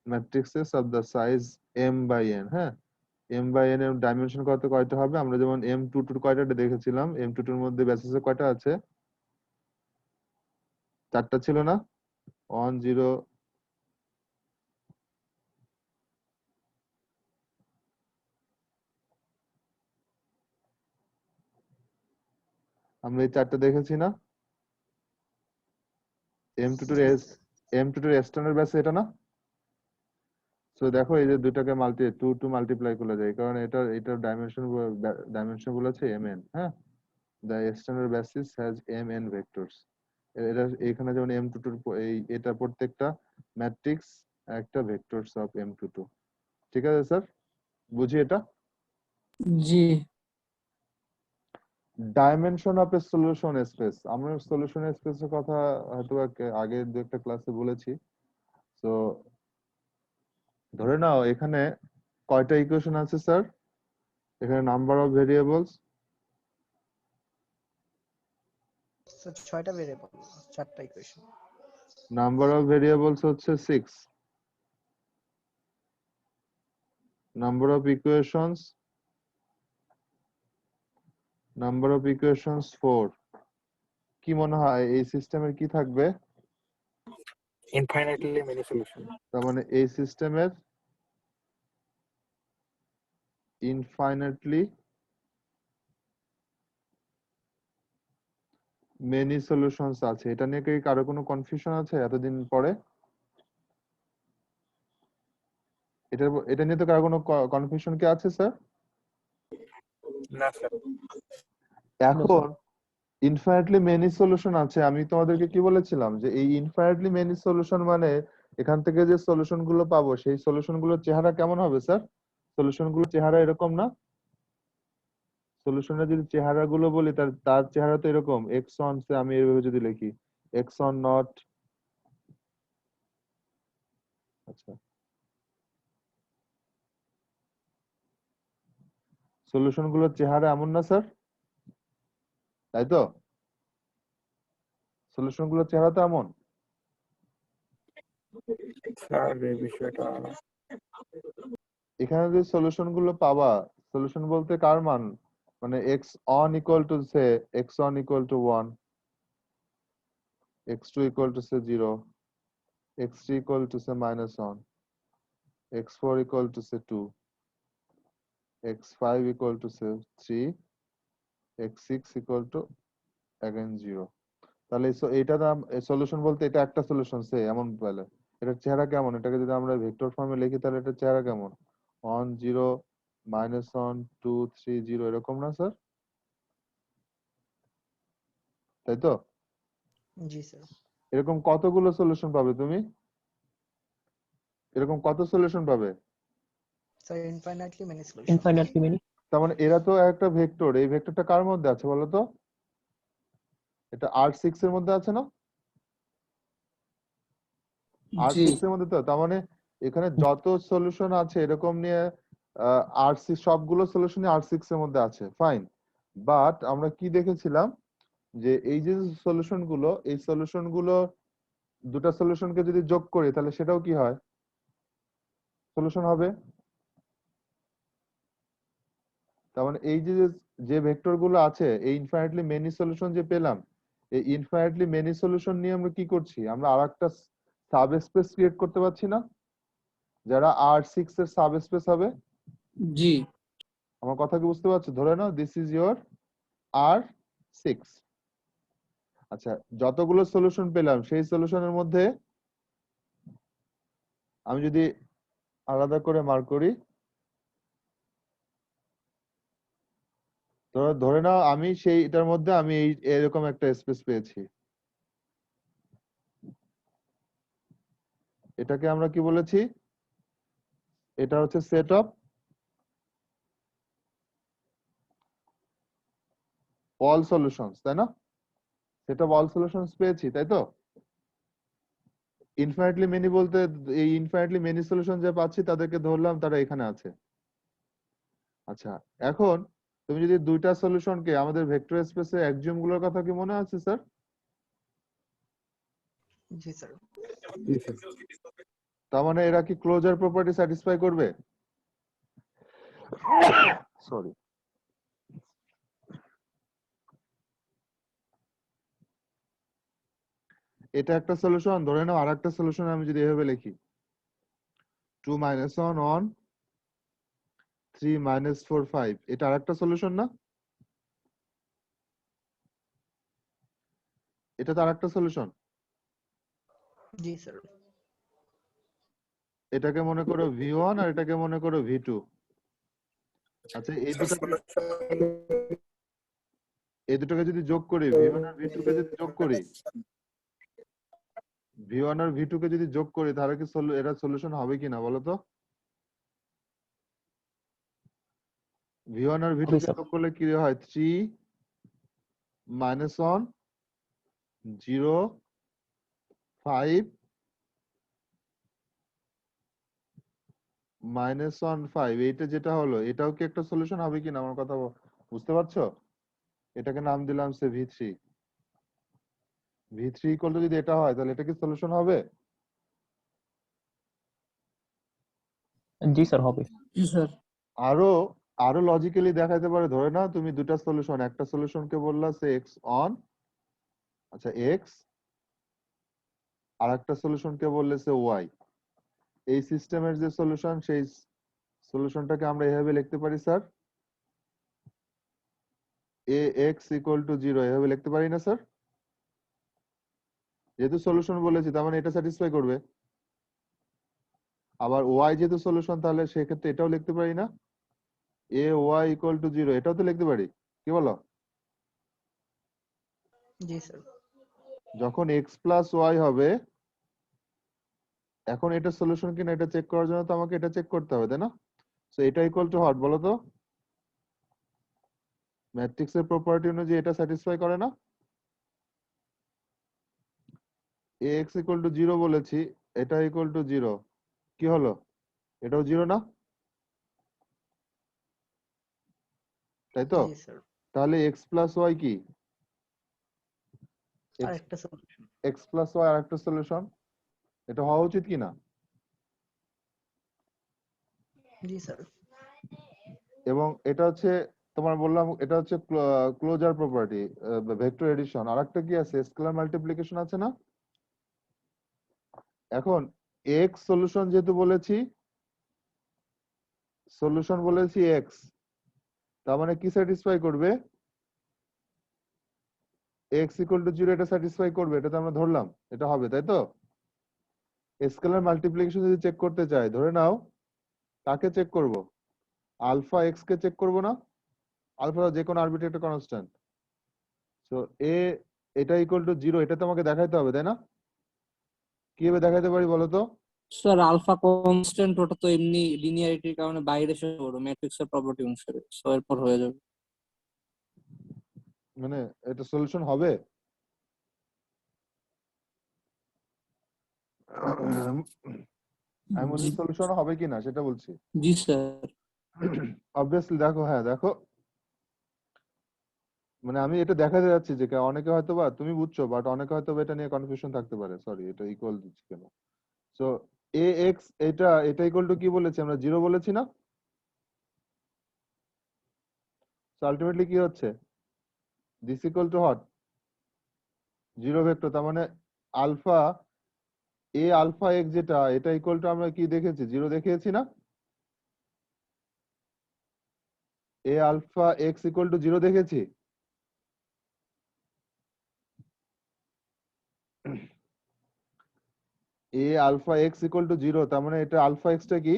matrices of the size m/n। হ্যাঁ, m/n এর ডাইমেনশন কয়টা হবে? আমরা যেমন m22 কয়টা দেখেছিলাম, m22 এর মধ্যে বেসিসে কয়টা আছে? 4টা ছিল না? 1 0 আমরা এই চারটা দেখেছি না? M22 এর M22 এর স্ট্যান্ডার্ড বেস এটা না? সো দেখো এই যে দুইটাকে টু মাল্টিপ্লাই করলে যায়, কারণ এটার ডাইমেনশন বলেছে mn। হ্যাঁ, the external basis has mn vectors। এটা এখানে যেমন M22 এটা প্রত্যেকটা ম্যাট্রিক্স একটা ভেক্টরস অফ M22। ঠিক আছে স্যার, বুঝি এটা? জি। Dimension of a solution space, আমরা সলিউশন স্পেসের কথা হয়তো আগে দু একটা ক্লাসে বলেছি। তো ধরে নাও এখানে কয়টা ইকুয়েশন আছে স্যার? এখানে নাম্বার অফ ভেরিয়েবলস স্যার 6টা ভেরিয়েবল, 4টা ইকুয়েশন। নাম্বার অফ ভেরিয়েবলস হচ্ছে 6, নাম্বার অফ ইকুয়েশনস 4। কি মনে হয় এই সিস্টেমের কি থাকবে? Infinitely many solution. তার মানে এই সিস্টেমের ইনফাইনাইটলি মেনি সলিউশনস আছে। এটা নিয়ে কি কারো কোনো কনফিউশন আছে এতদিন পরে? এটা নিয়ে তো কারো কোনো কনফিউশন কি আছে স্যার? না স্যার। এখন ইনফাইনাইটলি মেনি সলিউশন আছে, আমি তোমাদেরকে কি বলেছিলাম যে এই ইনফাইনাইটলি মেনি সলিউশন মানে এখান থেকে যে সলিউশন গুলো পাবো সেই সলিউশন গুলোর চেহারা কেমন হবে স্যার? সলিউশন গুলোর চেহারা এরকম না? সলিউশনের যদি চেহারা গুলো বলি তার চেহারা তো এরকম, এক্স অন, আমি এইভাবে যদি লিখি এক্স অন নট। আচ্ছা, সলিউশন গুলোর চেহারা এমন না স্যার, তাই তো? সলিউশন গুলোর চেহারা তো এমন। স্যার এই বিষয়টা এখানে যে সলিউশন গুলো পাবা, সলিউশন বলতে কার মান? মানে x on equal to say x on equal to 1, x2 equal to say 0, x3 equal to say -1, x4 equal to say 2, x5 equal to say 3, x6 equal to again 0। তাহলে এইটা solution বলতে এটা একটা solution সে এমন পেলে এটার চেহারা কেমন? এটাকে যদি আমরা ভেক্টর ফর্মে লিখি তাহলে এটার চেহারা কেমন? 1 0 -1 2 3 0 এরকম না স্যার? তাই তো? জি স্যার। এরকম কতগুলো সলিউশন পাবে তুমি? এরকম কত সলিউশন পাবে? Sir infinitely many solution. Infinitely many. তার মানে এরা তো একটা ভেক্টর, এই ভেক্টরটা কার মধ্যে আছে বলো তো? এটা R6 এর মধ্যে আছে না? জি। R6 এর মধ্যে তো, তার মানে এখানে যত সলিউশন আছে এরকম নিয়ে R6 সবগুলো সলিউশনই R6 এর মধ্যে আছে, ফাইন। বাট আমরা কি দেখেছিলাম যে এই যে সলিউশন গুলো, এই সলিউশন গুলো দুটা সলিউশনকে যদি যোগ করি তাহলে সেটাও কি হয়? সলিউশন হবে। তার মানে এই যে ভেক্টর গুলো আছে, এই ইনফাইনাইটলি মেনি সলিউশন যে পেলাম, এই ইনফাইনাইটলি মেনি সলিউশন নিয়ে আমরা কি করছি? আমরা আরেকটা সাবস্পেস ক্রিয়েট করতে পারছি না, যারা R6 এর সাবস্পেস হবে। জি। আমার কথা কি বুঝতে পারছো? ধরে নাও দিস ইজ ইয়োর R6। আচ্ছা, যতগুলো সলিউশন পেলাম সেই সলিউশনের মধ্যে আমি যদি আলাদা করে মার্ক করি, ধরে নাও আমি সেইটার মধ্যে আমি এরকম একটা স্পেস পেয়েছি। এটাকে আমরা কি বলেছি? এটা হচ্ছে সেট অফ অল সলিউশনস, তাই না? সেট অফ অল সলিউশনস পেয়েছি, তাই তো? ইনফাইনাইটলি মেনি বলতে এই ইনফাইনাইটলি মেনি সলিউশন যে পাচ্ছি তাদেরকে ধরলাম তারা এখানে আছে। আচ্ছা, এখন তুমি যদি দুইটা সলিউশনকে আমাদের ভেক্টর স্পেসে অ্যাক্সিওম গুলোর কথা কি মনে আছে স্যার? জি স্যার। তার মানে এরা কি ক্লোজার প্রপার্টি স্যাটিসফাই করবে? সরি, এটা একটা সলিউশন। ধরে নাও আরেকটা সলিউশন আমি যদি এভাবে লিখি 2 -1 1 3 -4 5, এটা আরেকটা সলিউশন না? এটা তো আরেকটা সলিউশন। জি স্যার। এটাকে মনে করো V1 আর এটাকে মনে করো V2। আচ্ছা এই দুটোকে যদি যোগ করি, V1 আর V2 কে যদি যোগ করি, V1 আর V2 কে যদি যোগ করি তাহলে কি এটা সলিউশন হবে কিনা বলো তো? V1 আর V2 কে যোগ করলে কি হয়? 3 -1 0 5 -1 5, এইটা যেটা হলো এটাও কি একটা সলিউশন হবে কিনা আমার কথা বুঝতে পারছো? এটাকে নাম দিলাম সে V3। V3 ইকুয়াল টু যদি এটা হয় তাহলে এটা কি সলিউশন হবে? জি স্যার হবে। জি স্যার। আরো আরো লজিক্যালি দেখাইতে পারে, ধরে না তুমি দুটা সলিউশন, একটা সলিউশনকে বললা সে এক্স অন, আচ্ছা এক্স, আর একটা সলিউশনকে বললে সে ওয়াই। এই সিস্টেমের যে সলিউশন সেই সলিউশনটাকে আমরা এভাবে লিখতে পারি sir, A x equal to 0 এভাবে লিখতে পারি না স্যার? যেহেতু সলিউশন বলেছি তার মানে এটা স্যাটিসফাই করবে। আবার ওয়াই যেহেতু সলিউশন তাহলে সেক্ষেত্রে এটাও লিখতে পারি না, এ ওয়াই ইকুয়াল টু 0, এটাও তো লিখতে পারি, কি বলো? জি স্যার। যখন এক্স প্লাস ওয়াই হবে, এখন এটা সলিউশন কিনা এটা চেক করার জন্য তো আমাকে এটা চেক করতে হবে, তাই না? সো এটা ইকুয়াল টু হোয়াট বলো তো? ম্যাট্রিক্সের প্রপার্টি অনুযায়ী এটা স্যাটিসফাই করে না? এক্স ইকুয়াল টু 0 বলেছি, এটা ইকুয়াল টু 0, কি হলো? এটাও 0 না? তাই তো? জি স্যার। তাহলে এক্স প্লাস ওয়াই কি? আরেকটা সলিউশন। এক্স প্লাস ওয়াই আর একটা সলিউশন, এটা হওয়া উচিত কি না? জি স্যার। এবং এটা হচ্ছে তোমার বললাম এটা হচ্ছে ক্লোজার প্রপার্টি, ভেক্টর এডিশন। আর একটা কি আছে? স্কেলার মাল্টিপ্লিকেশন আছে না? এখন এক্স সলিউশন যেহেতু বলেছি, সলিউশন বলেছি এক্স, তার মানে কি স্যাটিসফাই করবে? এক্স ইকুয়াল টু 0 এটা স্যাটিসফাই করবে, এটা তো আমরা ধরলাম এটা হবে, তাই তো? স্কেলার মাল্টিপ্লিকেশন যদি চেক করতে চাই, ধরে নাও কাকে চেক করব? আলফা এক্স কে চেক করব না? আলফা যে কোনো আরবিট্রারি একটা কনস্ট্যান্ট। সো এটা ইকুয়াল টু 0, এটা তোমাকে দেখাইতে হবে, তাই না? কিভাবে দেখাইতে পারি বলো তো? স্যার আলফা কনস্ট্যান্ট, ওটা তো এমনি লিনিয়ারিটির কারণে বাইরে এসে পড়ো ম্যাট্রিক্সের প্রপার্টি অনুসারে, সো এরপর হয়ে যাবে। মানে এটা সলিউশন হবে? আমি বলছি সলিউশন হবে কিনা সেটা বলছি। জি স্যার। অবভিয়াসলি দেখো, হ্যাঁ দেখো, মানে আমি এটা দেখাতে যাচ্ছি যে অনেকে হয়তো বা তুমি বুঝছো, বাট অনেকে হয়তো এটা নিয়ে কনফিউশন থাকতে পারে। সরি, এটা ইকুয়াল দিচ্ছি কেন? সো এ এক্স এটা ইকুয়াল টু কি বলেছি আমরা? 0 বলেছি না? সো আলটিমেটলি কি হচ্ছে? This equal two what? 0 vector. তার মানে আলফা আলফা এক্স যেটা, এটা ইকুয়াল টু আমরা কি দেখেছি? 0 দেখিয়েছি না? আলফা এক্স ইকুয়াল টু 0 দেখেছি। আলফা এক্স ইকুয়াল টু 0, তার মানে এটা আলফা এক্সটা কি?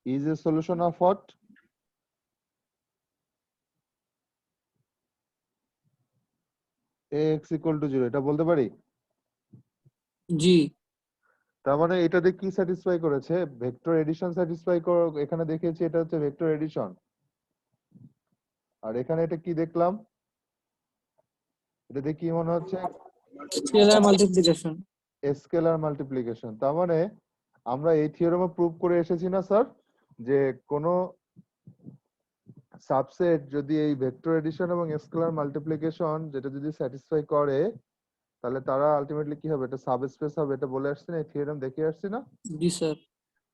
is a solution of what? Ax equal to 0, এটা বলতে পারি? জি। তার মানে এটাতে কি স্যাটিসফাই করেছে? ভেক্টর এডিশন স্যাটিসফাই এখানে দেখেছি এটা হচ্ছে ভেক্টর এডিশন। আর এখানে এটা কি দেখলাম? এটাতে কি মনে হচ্ছে? Scalar multiplication. Scalar multiplication. তার মানে আমরা এই থিওরেমে প্রুভ করে এসেছি না স্যার, যে কোনো সাবসেট যদি এই ভেক্টর এডিশন এবং স্কেলার মাল্টিপ্লিকেশন যেটা যদি স্যাটিসফাই করে তাহলে তারা আলটিমেটলি কি হবে? এটা সাবস্পেস হবে, এটা বলে আসছি না, এই থিওরেম দেখে আসছি না? জি স্যার।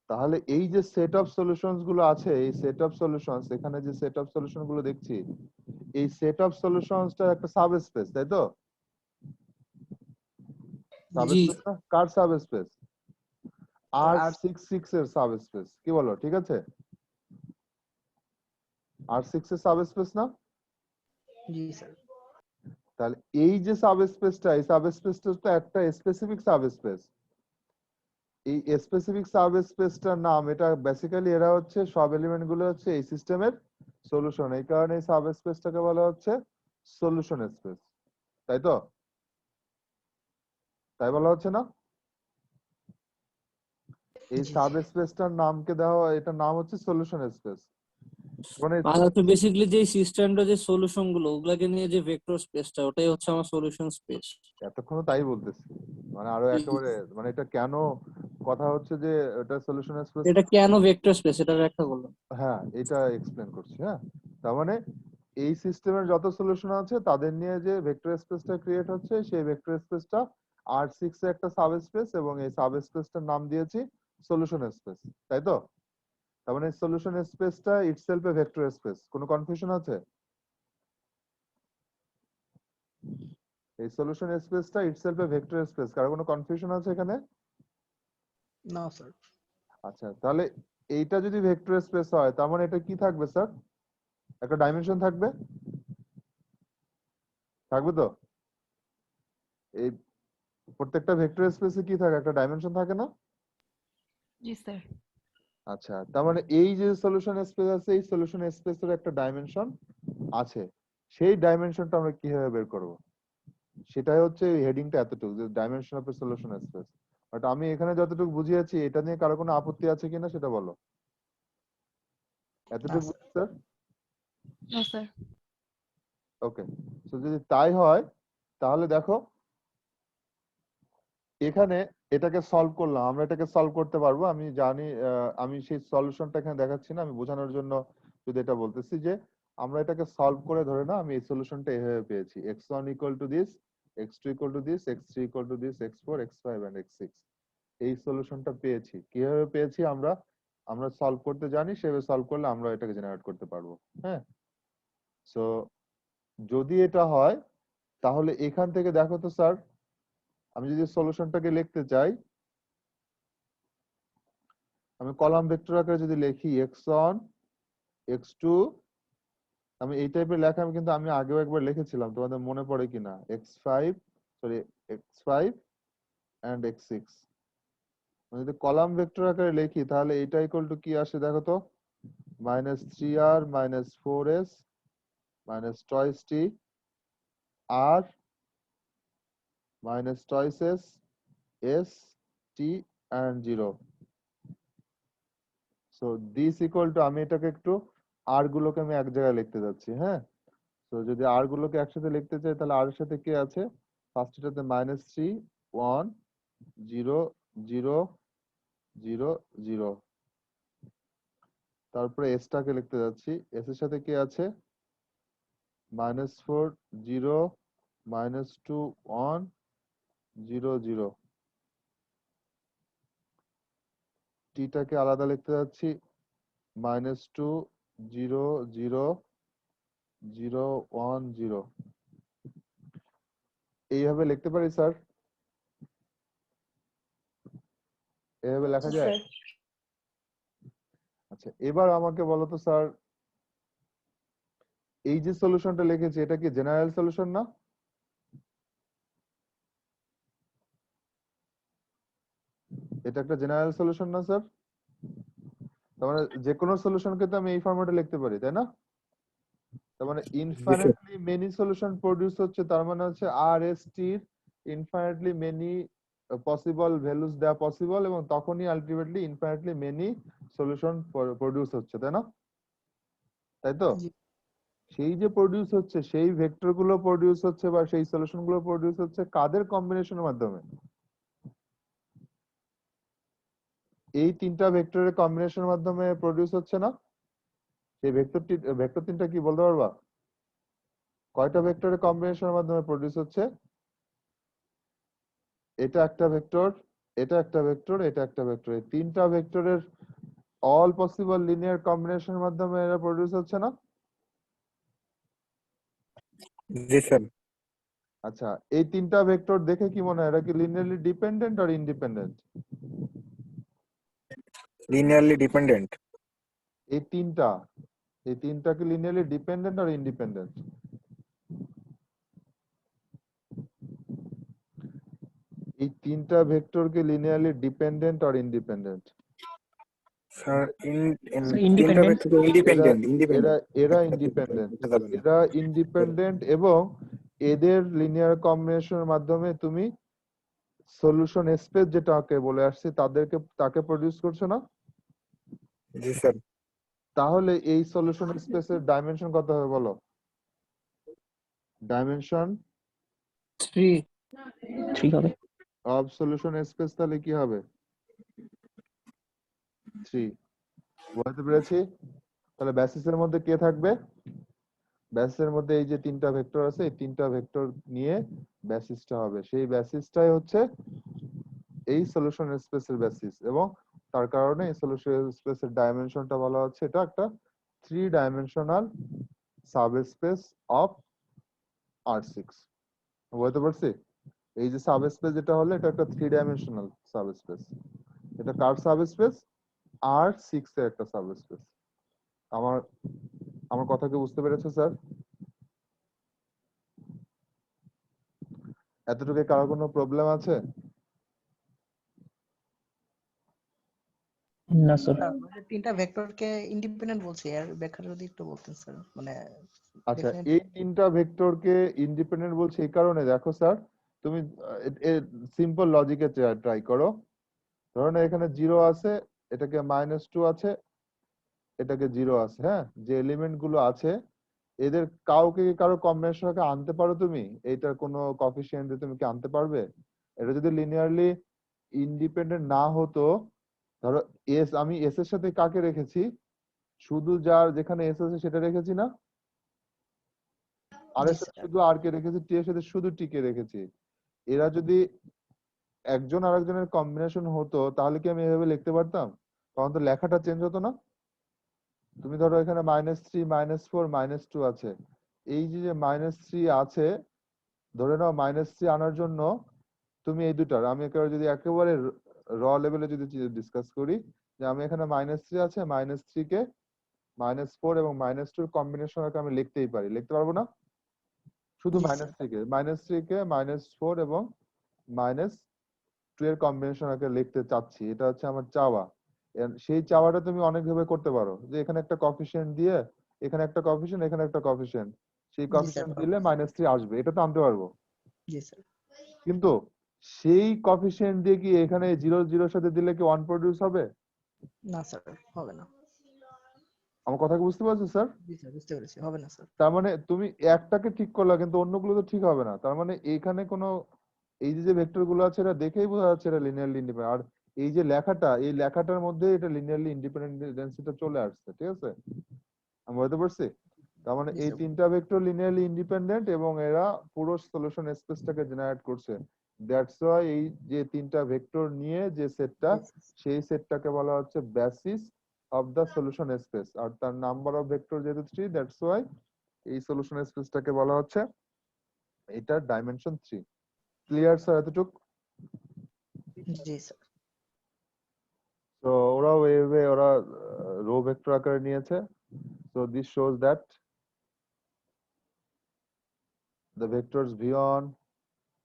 তাহলে এই যে সেট অফ সলিউশনস গুলো আছে, এই সেট অফ সলিউশনস, এখানে যে সেট অফ সলিউশন গুলো দেখছি, এই সেট অফ সলিউশনসটা একটা সাবস্পেস, তাই তো? জি। সাবস্পেস না? কার সাবস্পেস? R66 এর সাবস্পেস, কি বলো? ঠিক আছে? R6 এর সাবস্পেস না? জি স্যার। তাহলে এই যে সাবস্পেসটা, এই সাবস্পেসটা তো একটা স্পেসিফিক সাবস্পেস। এই স্পেসিফিক সাবস্পেসটার নাম, এটা বেসিক্যালি এরা হচ্ছে সব এলিমেন্ট গুলো হচ্ছে এই সিস্টেমের সলিউশন, এই কারণে এই সাবস্পেসটাকে বলা হচ্ছে সলিউশন স্পেস, তাই তো? তাই বলা হচ্ছে না? এই জি জি। সাবস্পেসটার নামকে দেওয়া হয়, এটার নাম হচ্ছে সলিউশন স্পেস। মানে মানে হচ্ছে বেসিক্যালি যে সিস্টেমটা যে সলিউশন গুলো ওগুলাকে নিয়ে যে ভেক্টর স্পেসটা ওটাই হচ্ছে আমার সলিউশন স্পেস। এতক্ষণ তাই বলতেছি, মানে আরো একেবারে, মানে এটা কেন কথা হচ্ছে যে এটা সলিউশন স্পেস, এটা কেন ভেক্টর স্পেস এটা ব্যাখ্যা করলাম। হ্যাঁ এটা এক্সপ্লেন করছি। হ্যাঁ, তার মানে এই সিস্টেমের যত সলিউশন আছে তাদের নিয়ে যে ভেক্টর স্পেসটা ক্রিয়েট হচ্ছে, সেই ভেক্টর স্পেসটা R6 এর একটা সাবস্পেস, এবং এই সাবস্পেসটার নাম দিয়েছি সলিউশন স্পেস, তাই তো? তার মানে সলিউশন স্পেসটা ইটসেলফ এ ভেক্টর স্পেস। কোনো কনফিউশন আছে? এই সলিউশন স্পেসটা ইটসেলফ এ ভেক্টর স্পেস, কারো কোনো কনফিউশন আছে এখানে? না স্যার। আচ্ছা, তাহলে এইটা যদি ভেক্টর স্পেস হয় তার মানে এটা কি থাকবে স্যার? একটা ডাইমেনশন থাকবে, থাকবে তো? এই প্রত্যেকটা ভেক্টর স্পেসে কি থাকে, একটা ডাইমেনশন থাকে না? জি স্যার। আচ্ছা, তার মানে এই যে সলিউশন স্পেস আছে, এই সলিউশন স্পেসের একটা ডাইমেনশন আছে। সেই ডাইমেনশনটা আমরা কিভাবে বের করব? সেটাই হচ্ছে এই হেডিংটা এতটুকু, যে dimension of a solution space. But আমি এখানে যতটুকু বুঝিয়েছি, এটা নিয়ে কারো কোনো আপত্তি আছে কিনা সেটা বলো। না এতটুকু sir. Sir? No sir. Okay, তো যদি তাই হয় তাহলে দেখো এখানে এটাকে সলভ করলাম, আমরা এটাকে সলভ করতে পারবো, আমি জানি। আমি সেই সলিউশনটা এখানে দেখাচ্ছি না, আমি বোঝানোর জন্য যদি এটা বলতেছি যে আমরা এটাকে সলভ করে, ধরে না আমি এই সলিউশনটা এভাবে পেয়েছি, x1 equal to this, x2 equal to this, x3 equal to this, x4 x5 and x6। এই সলিউশনটা পেয়েছি। কিভাবে পেয়েছি? আমরা আমরা সলভ করতে জানি, সেভাবে সলভ করলে আমরা এটাকে জেনারেট করতে পারবো। হ্যাঁ, সো যদি এটা হয় তাহলে এখান থেকে দেখো তো স্যার, আমি যদি সলিউশনটাকে লিখতে চাই, আমি কলাম ভেক্টর আকারে যদি লিখি x1 x2, আমি এই টাইপের লেখা আমি কিন্তু আমি আগেও একবার লিখেছিলাম, তোমাদের মনে পড়ে কিনা, x5 sorry x5 and x6। আমি যদি কলাম ভেক্টর আকারে লিখি তাহলে এটা ইকুয়াল টু কি আসে দেখো তো, -3r -4s twice t r twice s t and 0। So this equal two, আমি এটাকে একটু আর গুলোকে আমি এক জায়গায় লিখতে যাচ্ছি। হ্যাঁ, তো যদি আর গুলোকে একসাথে লিখতে চাই তাহলে আর এর সাথে কি আছে, ফার্স্ট এটাতে -3 1 0 0 0 0, তারপরে এস টাকে লিখতে যাচ্ছি, এস এর সাথে কি আছে -4 0 -2 1 0 0, টি টাকে আলাদা লিখতে যাচ্ছি, -2 0 0 0 1 0। এইভাবে লিখতে পারি স্যার? এভাবে লেখা জি যায়? স্যার। আচ্ছা, এবার আমাকে বলো তো স্যার, এই যে সলিউশনটা লিখেছি এটা কি জেনারেল সলিউশন না? এটা একটা জেনারেল সলিউশন না স্যার? তার মানে যে কোনো সলিউশনকে তো আমি এই ফরম্যাটে লিখতে পারি, তাই না? তার মানে জি sir. Infinitely many solution produce হচ্ছে, তার মানে হচ্ছে R S T infinitely many possible values দেওয়া পসিবল, এবং তখনই ultimately infinitely many solution produce হচ্ছে, তাই না? তাই তো? জি। সেই যে প্রডিউস হচ্ছে, সেই ভেক্টর গুলো প্রডিউস হচ্ছে বা সেই সলিউশন গুলো প্রডিউস হচ্ছে কাদের কম্বিনেশনের মাধ্যমে? এই তিনটা ভেক্টরের কম্বিনেশনের মাধ্যমে প্রডিউস হচ্ছে না? সেই ভেক্টর তিনটা কি বলতে পারবা? কয়টা ভেক্টরের কম্বিনেশনের মাধ্যমে প্রডিউস হচ্ছে? এটা একটা ভেক্টর, এটা একটা ভেক্টর, এটা একটা ভেক্টর, এই তিনটা ভেক্টরের অল পসিবল লিনিয়ার কম্বিনেশনের মাধ্যমে এরা প্রডিউস হচ্ছে না? জি স্যার। আচ্ছা, এই তিনটা ভেক্টর দেখে কি মনে হয় এরা কি লিনিয়ারলি ডিপেন্ডেন্ট আর ইন্ডিপেন্ডেন্ট? Linearly dependent. এই তিনটা এই তিনটা কি লিনিয়ারলি ডিপেন্ডেন্ট আর ইন্ডিপেন্ডেন্ট? এই তিনটা ভেক্টর কি লিনিয়ারলি ডিপেন্ডেন্ট আর ইন্ডিপেন্ডেন্ট? স্যার তিনটা independent. ভেক্টর ইন্ডিপেন্ডেন্ট এরা ইন্ডিপেন্ডেন্ট এরা ইন্ডিপেন্ডেন্ট, এটা যাবে না। এরা ইন্ডিপেন্ডেন্ট এবং এদের লিনিয়ার কম্বিনেশনের মাধ্যমে তুমি সলিউশন স্পেস যেটাকে বলে আসছে তাকে প্রডিউস করছো না? জি স্যার। তাহলে এই সলিউশন স্পেসের ডাইমেনশন কত হবে বলো? ডাইমেনশন 3 হবে। অফ সলিউশন স্পেস তাহলে কি হবে? 3। বুঝতে পেরেছি? তাহলে বেসিসের মধ্যে কে থাকবে? বেসিসের মধ্যে এই যে তিনটা ভেক্টর আছে, এই তিনটা ভেক্টর নিয়ে বেসিসটা হবে। সেই বেসিসটাই হচ্ছে এই সলিউশন স্পেসের বেসিস, এবং তার কারণে এই সলিউশন স্পেসের ডাইমেনশনটা বলা হচ্ছে এটা একটা 3 ডাইমেনশনাল সাবস্পেস অফ R6। বুঝতে পারছি? এই যে সাবস্পেস যেটা হলো এটা একটা 3 ডাইমেনশনাল সাবস্পেস। এটা কার সাবস্পেস? R6 এর একটা সাবস্পেস। আমার আমার কথা কি বুঝতে পেরেছো স্যার? এতটুকু কারো কোনো প্রবলেম আছে? না স্যার। তিনটা ভেক্টরকে ইন্ডিপেন্ডেন্ট বলছি, এর ব্যাখ্যাটা যদি একটু বলতেন স্যার, মানে আচ্ছা, definitely- এই তিনটা ভেক্টরকে ইন্ডিপেন্ডেন্ট বলছে এই কারণে, দেখো স্যার তুমি সিম্পল লজিকে ট্রাই করো। ধরো না এখানে 0 আছে, এটাকে -2 আছে, এটাকে 0 আছে, হ্যাঁ? যে এলিমেন্ট গুলো আছে এদের কারো কম্বিনেশনকে আনতে পারো তুমি? এইটার কোনো কোএফিসিয়েন্ট দিয়ে তুমি কি আনতে পারবে? এটা যদি লিনিয়ারলি ইন্ডিপেন্ডেন্ট না হতো, ধরো এস, আমি এস এর সাথে কাকে রেখেছি? শুধু যার যেখানে এস আছে সেটা রেখেছি না? আর জি এর সাথে স্যার। শুধু আর কে রেখেছি, টি এর সাথে শুধু টি কে রেখেছি। এরা যদি একজন আরেকজনের কম্বিনেশন হতো তাহলে কি আমি এভাবে লিখতে পারতাম? তখন তো লেখাটা চেঞ্জ হতো না? তুমি ধরো এখানে -3 -4 -2 আছে, এই যে -3 আছে, ধরে নাও -3 আনার জন্য তুমি এই দুটার, আমি যদি একেবারে র লেভেলে যদি ডিসকাস করি, যে আমি এখানে -3 আছে, -3 কে -4 এবং -2 এর কম্বিনেশন আমি লিখতেই পারি, লিখতে পারবো না? শুধু জি স্যার। -3 কে -4 এবং -2 এর কম্বিনেশন লিখতে চাচ্ছি, এটা হচ্ছে আমার চাওয়া। সেই চাওয়াটা তুমি অনেক ভাবে করতে পারো, যে এখানে একটা কোএফিসিয়েন্ট দিয়ে, এখানে একটা কোএফিসিয়েন্ট, এখানে একটা কোএফিসিয়েন্ট, সেই জি স্যার। কোএফিসিয়েন্ট দিলে -3 আসবে, এটা তো আনতে পারবো। জি স্যার। কিন্তু সেই কোএফিসিয়েন্ট দিয়ে কি এখানে 0 0 সাথে দিলে কি 1 প্রডিউস হবে? না স্যার, হবে না। আমার কথা কি বুঝতে পারছো স্যার? জি স্যার, বুঝতে পেরেছি, হবে না স্যার। তার মানে তুমি একটাকে ঠিক করলা কিন্তু অন্যগুলো তো ঠিক হবে না। তার মানে এখানে কোনো, এই যে ভেক্টর গুলো আছে এটা দেখেই বোঝা যাচ্ছে এটা লিনিয়ারলি ইন্ডিপেন্ডেন্ট। আর এই যে লেখাটা, এই লেখাটার মধ্যে এটা লিনিয়ারলি ইন্ডিপেন্ডেন্সিটা চলে আসছে, ঠিক আছে? আমি বুঝতে পারছি? তার মানে জি এই স্যার। তিনটা ভেক্টর লিনিয়ারলি ইন্ডিপেন্ডেন্ট এবং এরা পুরো সলিউশন স্পেসটাকে জেনারেট করছে। দ্যাটস ওয়াই এই যে তিনটা ভেক্টর নিয়ে যে সেটটা, সেই সেটটাকে বলা হচ্ছে basis of the solution space. আর তার নাম্বার অফ ভেক্টর যেহেতু 3, দ্যাটস ওয়াই এই সলিউশন স্পেসটাকে বলা হচ্ছে এটার ডাইমেনশন 3। ক্লিয়ার স্যার এতটুক? জি স্যার। তো ওরাও এইভাবে ওরা রো ভেক্টর আকারে নিয়েছে। So this shows that the vectors v1,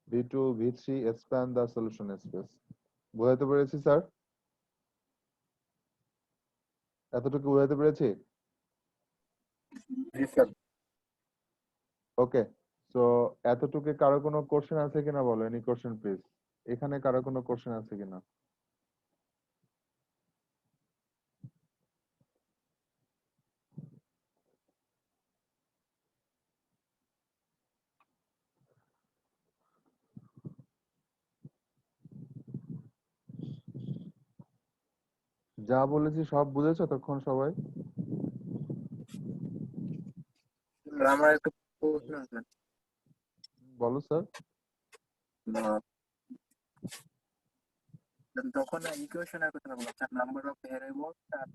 v2, v3 span the solution space. বুঝাতে পেরেছি স্যার? এতটুকু বুঝাতে পেরেছি? জি স্যার। ওকে, সো এতটুকু কারো কোনো কোশ্চেন আছে কিনা বলো, এনি কোশ্চেন প্লিজ। এখানে কারো কোনো কোশ্চেন আছে কিনা? যা বলেছি সব বুঝেছো তখন সবাই? আমার একটা প্রশ্ন আছে। বলো স্যার। তখন ইকুয়েশনের কথা বলছে, নাম্বার অফ ভেরিয়েবল স্যার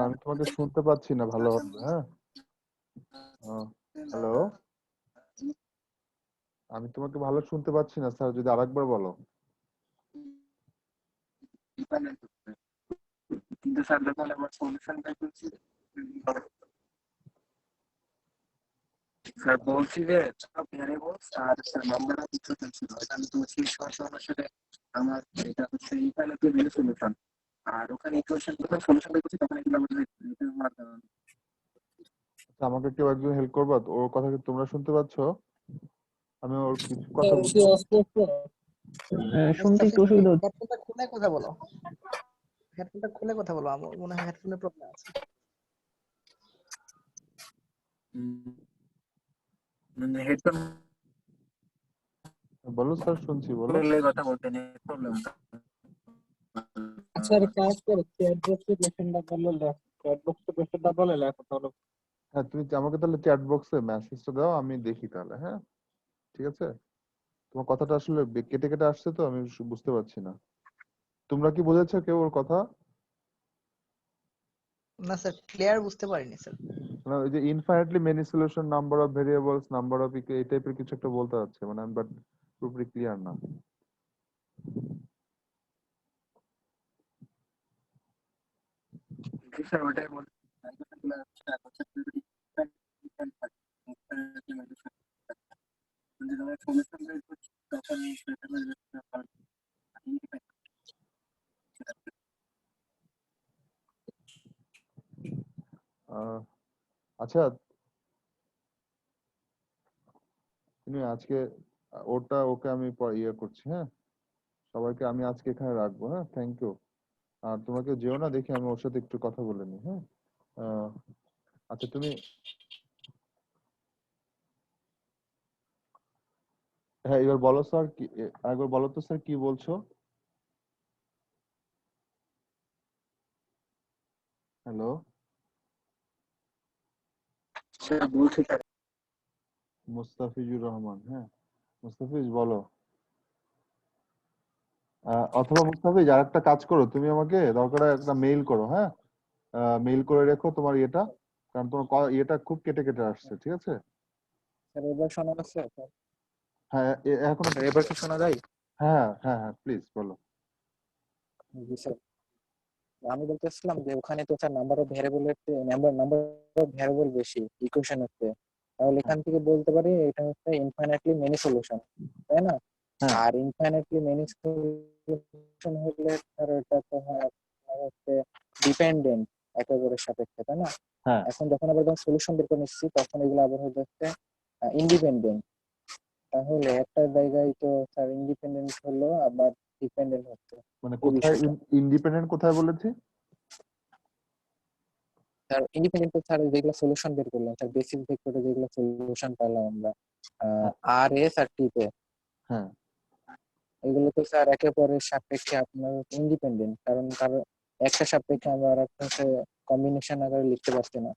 আমি তোমাকে শুনতে পাচ্ছি না ভালোভাবে, হ্যাঁ? হ্যালো, আমি তোমাকে ভালো শুনতে পাচ্ছি না স্যার, যদি আরেকবার বলো। ডিপেন্ডেন্ট হচ্ছে, কিন্তু স্যার যখন আমার সলিউশন বের করছি স্যার বলছি যে সব ভ্যারিয়েবলস আর স্যার নাম্বার অফ ইকুয়েশন ছিল, এটা আমি তো শেষ হওয়ার অনুসারে আমার এটা হচ্ছে এখানে তো মেন সলিউশন, আর ওখানে ইকুয়েশন যখন সলিউশন বের করছি তখন এগুলো আমাদের এটা আমার আচ্ছা, আমাকে কেউ একজন হেল্প করবা? ওর কথা কি তোমরা শুনতে পাচ্ছ? আমি ওর কিছু কথা কি বলছি। অস্পষ্ট? শুনতে একটু মুস্তাফিজ, অসুবিধা হচ্ছে। হেডফোনটা খুলে কথা বলো, হেডফোনটা খুলে কথা বলো, আমার মনে হয় হেডফোনের প্রবলেম আছে। মানে হেডফোন বলো স্যার, শুনছি, বলো। খুলে কথা বলতে নেই প্রবলেম। আচ্ছা, আর কাজ করো, চ্যাট বক্সে কোশ্চেনটা বললে লেখো, চ্যাট বক্সে কোশ্চেনটা বলে লেখো তাহলে। হ্যাঁ, তুমি আমাকে তাহলে চ্যাট বক্সে মেসেজটা দাও, আমি দেখি তাহলে। হ্যাঁ, ঠিক আছে। তোমার কথাটা আসলে কেটে কেটে আসছে, তো আমি বুঝতে পারছি না। তোমরা কি বুঝেছো কেউ ওর কথা? না স্যার, ক্লিয়ার বুঝতে পারিনি স্যার। মানে ওই যে infinitely many solution, number of variables, number of এই টাইপের কিছু একটা বলতে যাচ্ছে, মানে আমি বাট পুরোপুরি ক্লিয়ার না। জি স্যার, ওটাই বলছি। সলিউশন বের করছি তখন সেটা আচ্ছা, তুমি আজকে ওকে আমি ইয়ে করছি। হ্যাঁ, সবাইকে আমি আজকে এখানে রাখবো। হ্যাঁ, থ্যাংক ইউ। আর তোমাকে যেও না, দেখি আমি ওর সাথে একটু কথা বলে নিই। হ্যাঁ, আহ, আচ্ছা তুমি, হ্যাঁ এবার বলো স্যার, কি একবার বলো তো স্যার, কি বলছো? হ্যালো, স্যার বলছি স্যার। মুস্তাফিজুর রহমান। হ্যাঁ, মুস্তাফিজ বলো। অথবা মুস্তাফিজ, আর একটা কাজ করো, তুমি আমাকে দরকার হয় একটা মেইল করো। হ্যাঁ, মেইল করে রেখো তোমার ইয়েটা, কারণ তোমার ইয়েটা খুব কেটে কেটে আসছে। ঠিক আছে? স্যার এবার শোনা যাচ্ছে? হ্যাঁ, এখনো। স্যার এবার কি শোনা যায়? হ্যাঁ হ্যাঁ হ্যাঁ, প্লিজ বলো। জি স্যার, আমি বলতেছিলাম যে ওখানে তো স্যার নাম্বার অফ ভ্যারিয়েবলের নাম্বার নাম্বার অফ ভ্যারিয়েবল বেশি ইকুয়েশন হচ্ছে, তাহলে হ্যাঁ এখান থেকে বলতে পারি এটা হচ্ছে ইনফাইনাইটলি মেনি সলিউশন, তাই না? হ্যাঁ আর ইনফাইনাইটলি মেনি সলিউশন হলে স্যার এটা তো হয় আপনার হচ্ছে ডিপেন্ডেন্ট একে অপরের সাপেক্ষে, তাই না? হ্যাঁ এখন যখন আবার যখন সলিউশন বের করে নিচ্ছি তখন এগুলো আবার হয়ে যাচ্ছে ইন্ডিপেন্ডেন্ট, তাহলে একটা জায়গায় তো স্যার ইন্ডিপেন্ডেন্ট হলো আবার ডিপেন্ডেন্ট হচ্ছে, মানে এই কোথায় বিষয়টা। ইন্ডিপেন্ডেন্ট কোথায় বলেছি? স্যার ইন্ডিপেন্ডেন্ট স্যার যেগুলো সলিউশন বের করলাম স্যার, বেসিক ভেক্টরে যেগুলো সলিউশন পেলাম আমরা হ্যাঁ আর এস আর টি তে, হ্যাঁ এগুলো তো স্যার একে অপরের সাপেক্ষে আপনার ইন্ডিপেন্ডেন্ট, কারণ কারো একটা সাপেক্ষে আমরা আর একটা কম্বিনেশন আকারে লিখতে পারছি না।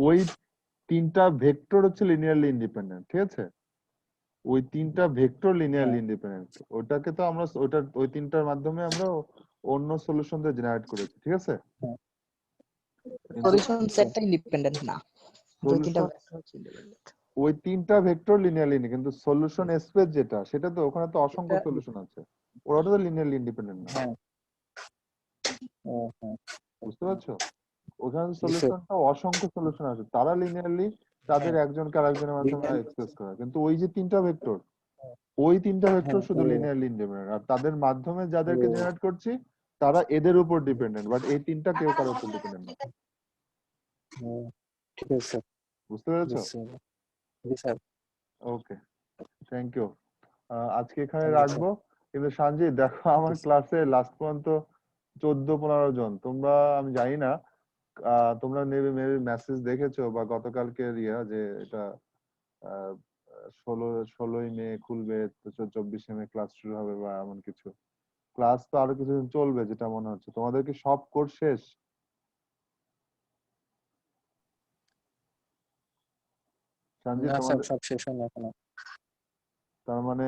ওই তিনটা ভেক্টর হচ্ছে লিনিয়ারলি ইন্ডিপেন্ডেন্ট। ঠিক আছে? ওই তিনটা ভেক্টর লিনিয়ারলি হ্যাঁ ইন্ডিপেন্ডেন্ট, ওটাকে তো আমরা ওই তিনটার মাধ্যমে আমরা অন্য সলিউশন দিয়ে জেনারেট করেছি। ঠিক আছে? হ্যাঁ কিন্তু সলিউশন স্যার। সেটটা ইন্ডিপেন্ডেন্ট না, দুই তিনটা সলিউশন, ভেক্টর হচ্ছে ইন্ডিপেন্ডেন্ট। ওই তিনটা ভেক্টর লিনিয়ারলি, কিন্তু সলিউশন স্পেস যেটা, সেটা তো ওখানে তো অসংখ্য এটা সলিউশন আছে, ওটা তো লিনিয়ারলি ইন্ডিপেন্ডেন্ট না। হ্যাঁ ও হ্যাঁ বুঝতে পারছো? ওখানে জি স্যার। সলিউশনটা অসংখ্য সলিউশন আছে, তারা লিনিয়ারলি তাদের হ্যাঁ একজনকে আরেকজনের মাধ্যমে লিনিয়ার, এক্সপ্রেস করে। কিন্তু ওই যে তিনটা ভেক্টর, ওই তিনটা ভেক্টর হ্যাঁ শুধু ও লিনিয়ারলি ইন্ডিপেন্ডেন্ট, আর তাদের মাধ্যমে যাদেরকে ও জেনারেট করছি তারা এদের উপর ডিপেন্ডেন্ট, বাট এই তিনটা কেউ কারোর উপর ডিপেন্ডেন্ট না। ও, ঠিক আছে স্যার, বুঝতে পেরেছো? বুঝছি। জি স্যার। Okay, thank you. আজকে এখানে থ্যাংক ইউ স্যার। রাখবো। কিন্তু সঞ্জয় দেখো, আমার জি স্যার। ক্লাসে লাস্ট পর্যন্ত 14-15 জন তোমরা। আমি জানি না, তোমরা মেবি মেসেজ দেখেছো বা গতকালকের যে এটা 16ই মে খুলবে, তো 24শে মে ক্লাস শুরু হবে বা এমন কিছু। ক্লাস তো আরো কিছুদিন চলবে যেটা মনে হচ্ছে। তোমাদের কি সব কোর্স শেষ? সঞ্জয় না স্যার, তোমাদের, সব শেষ হয়নি এখনো। তার মানে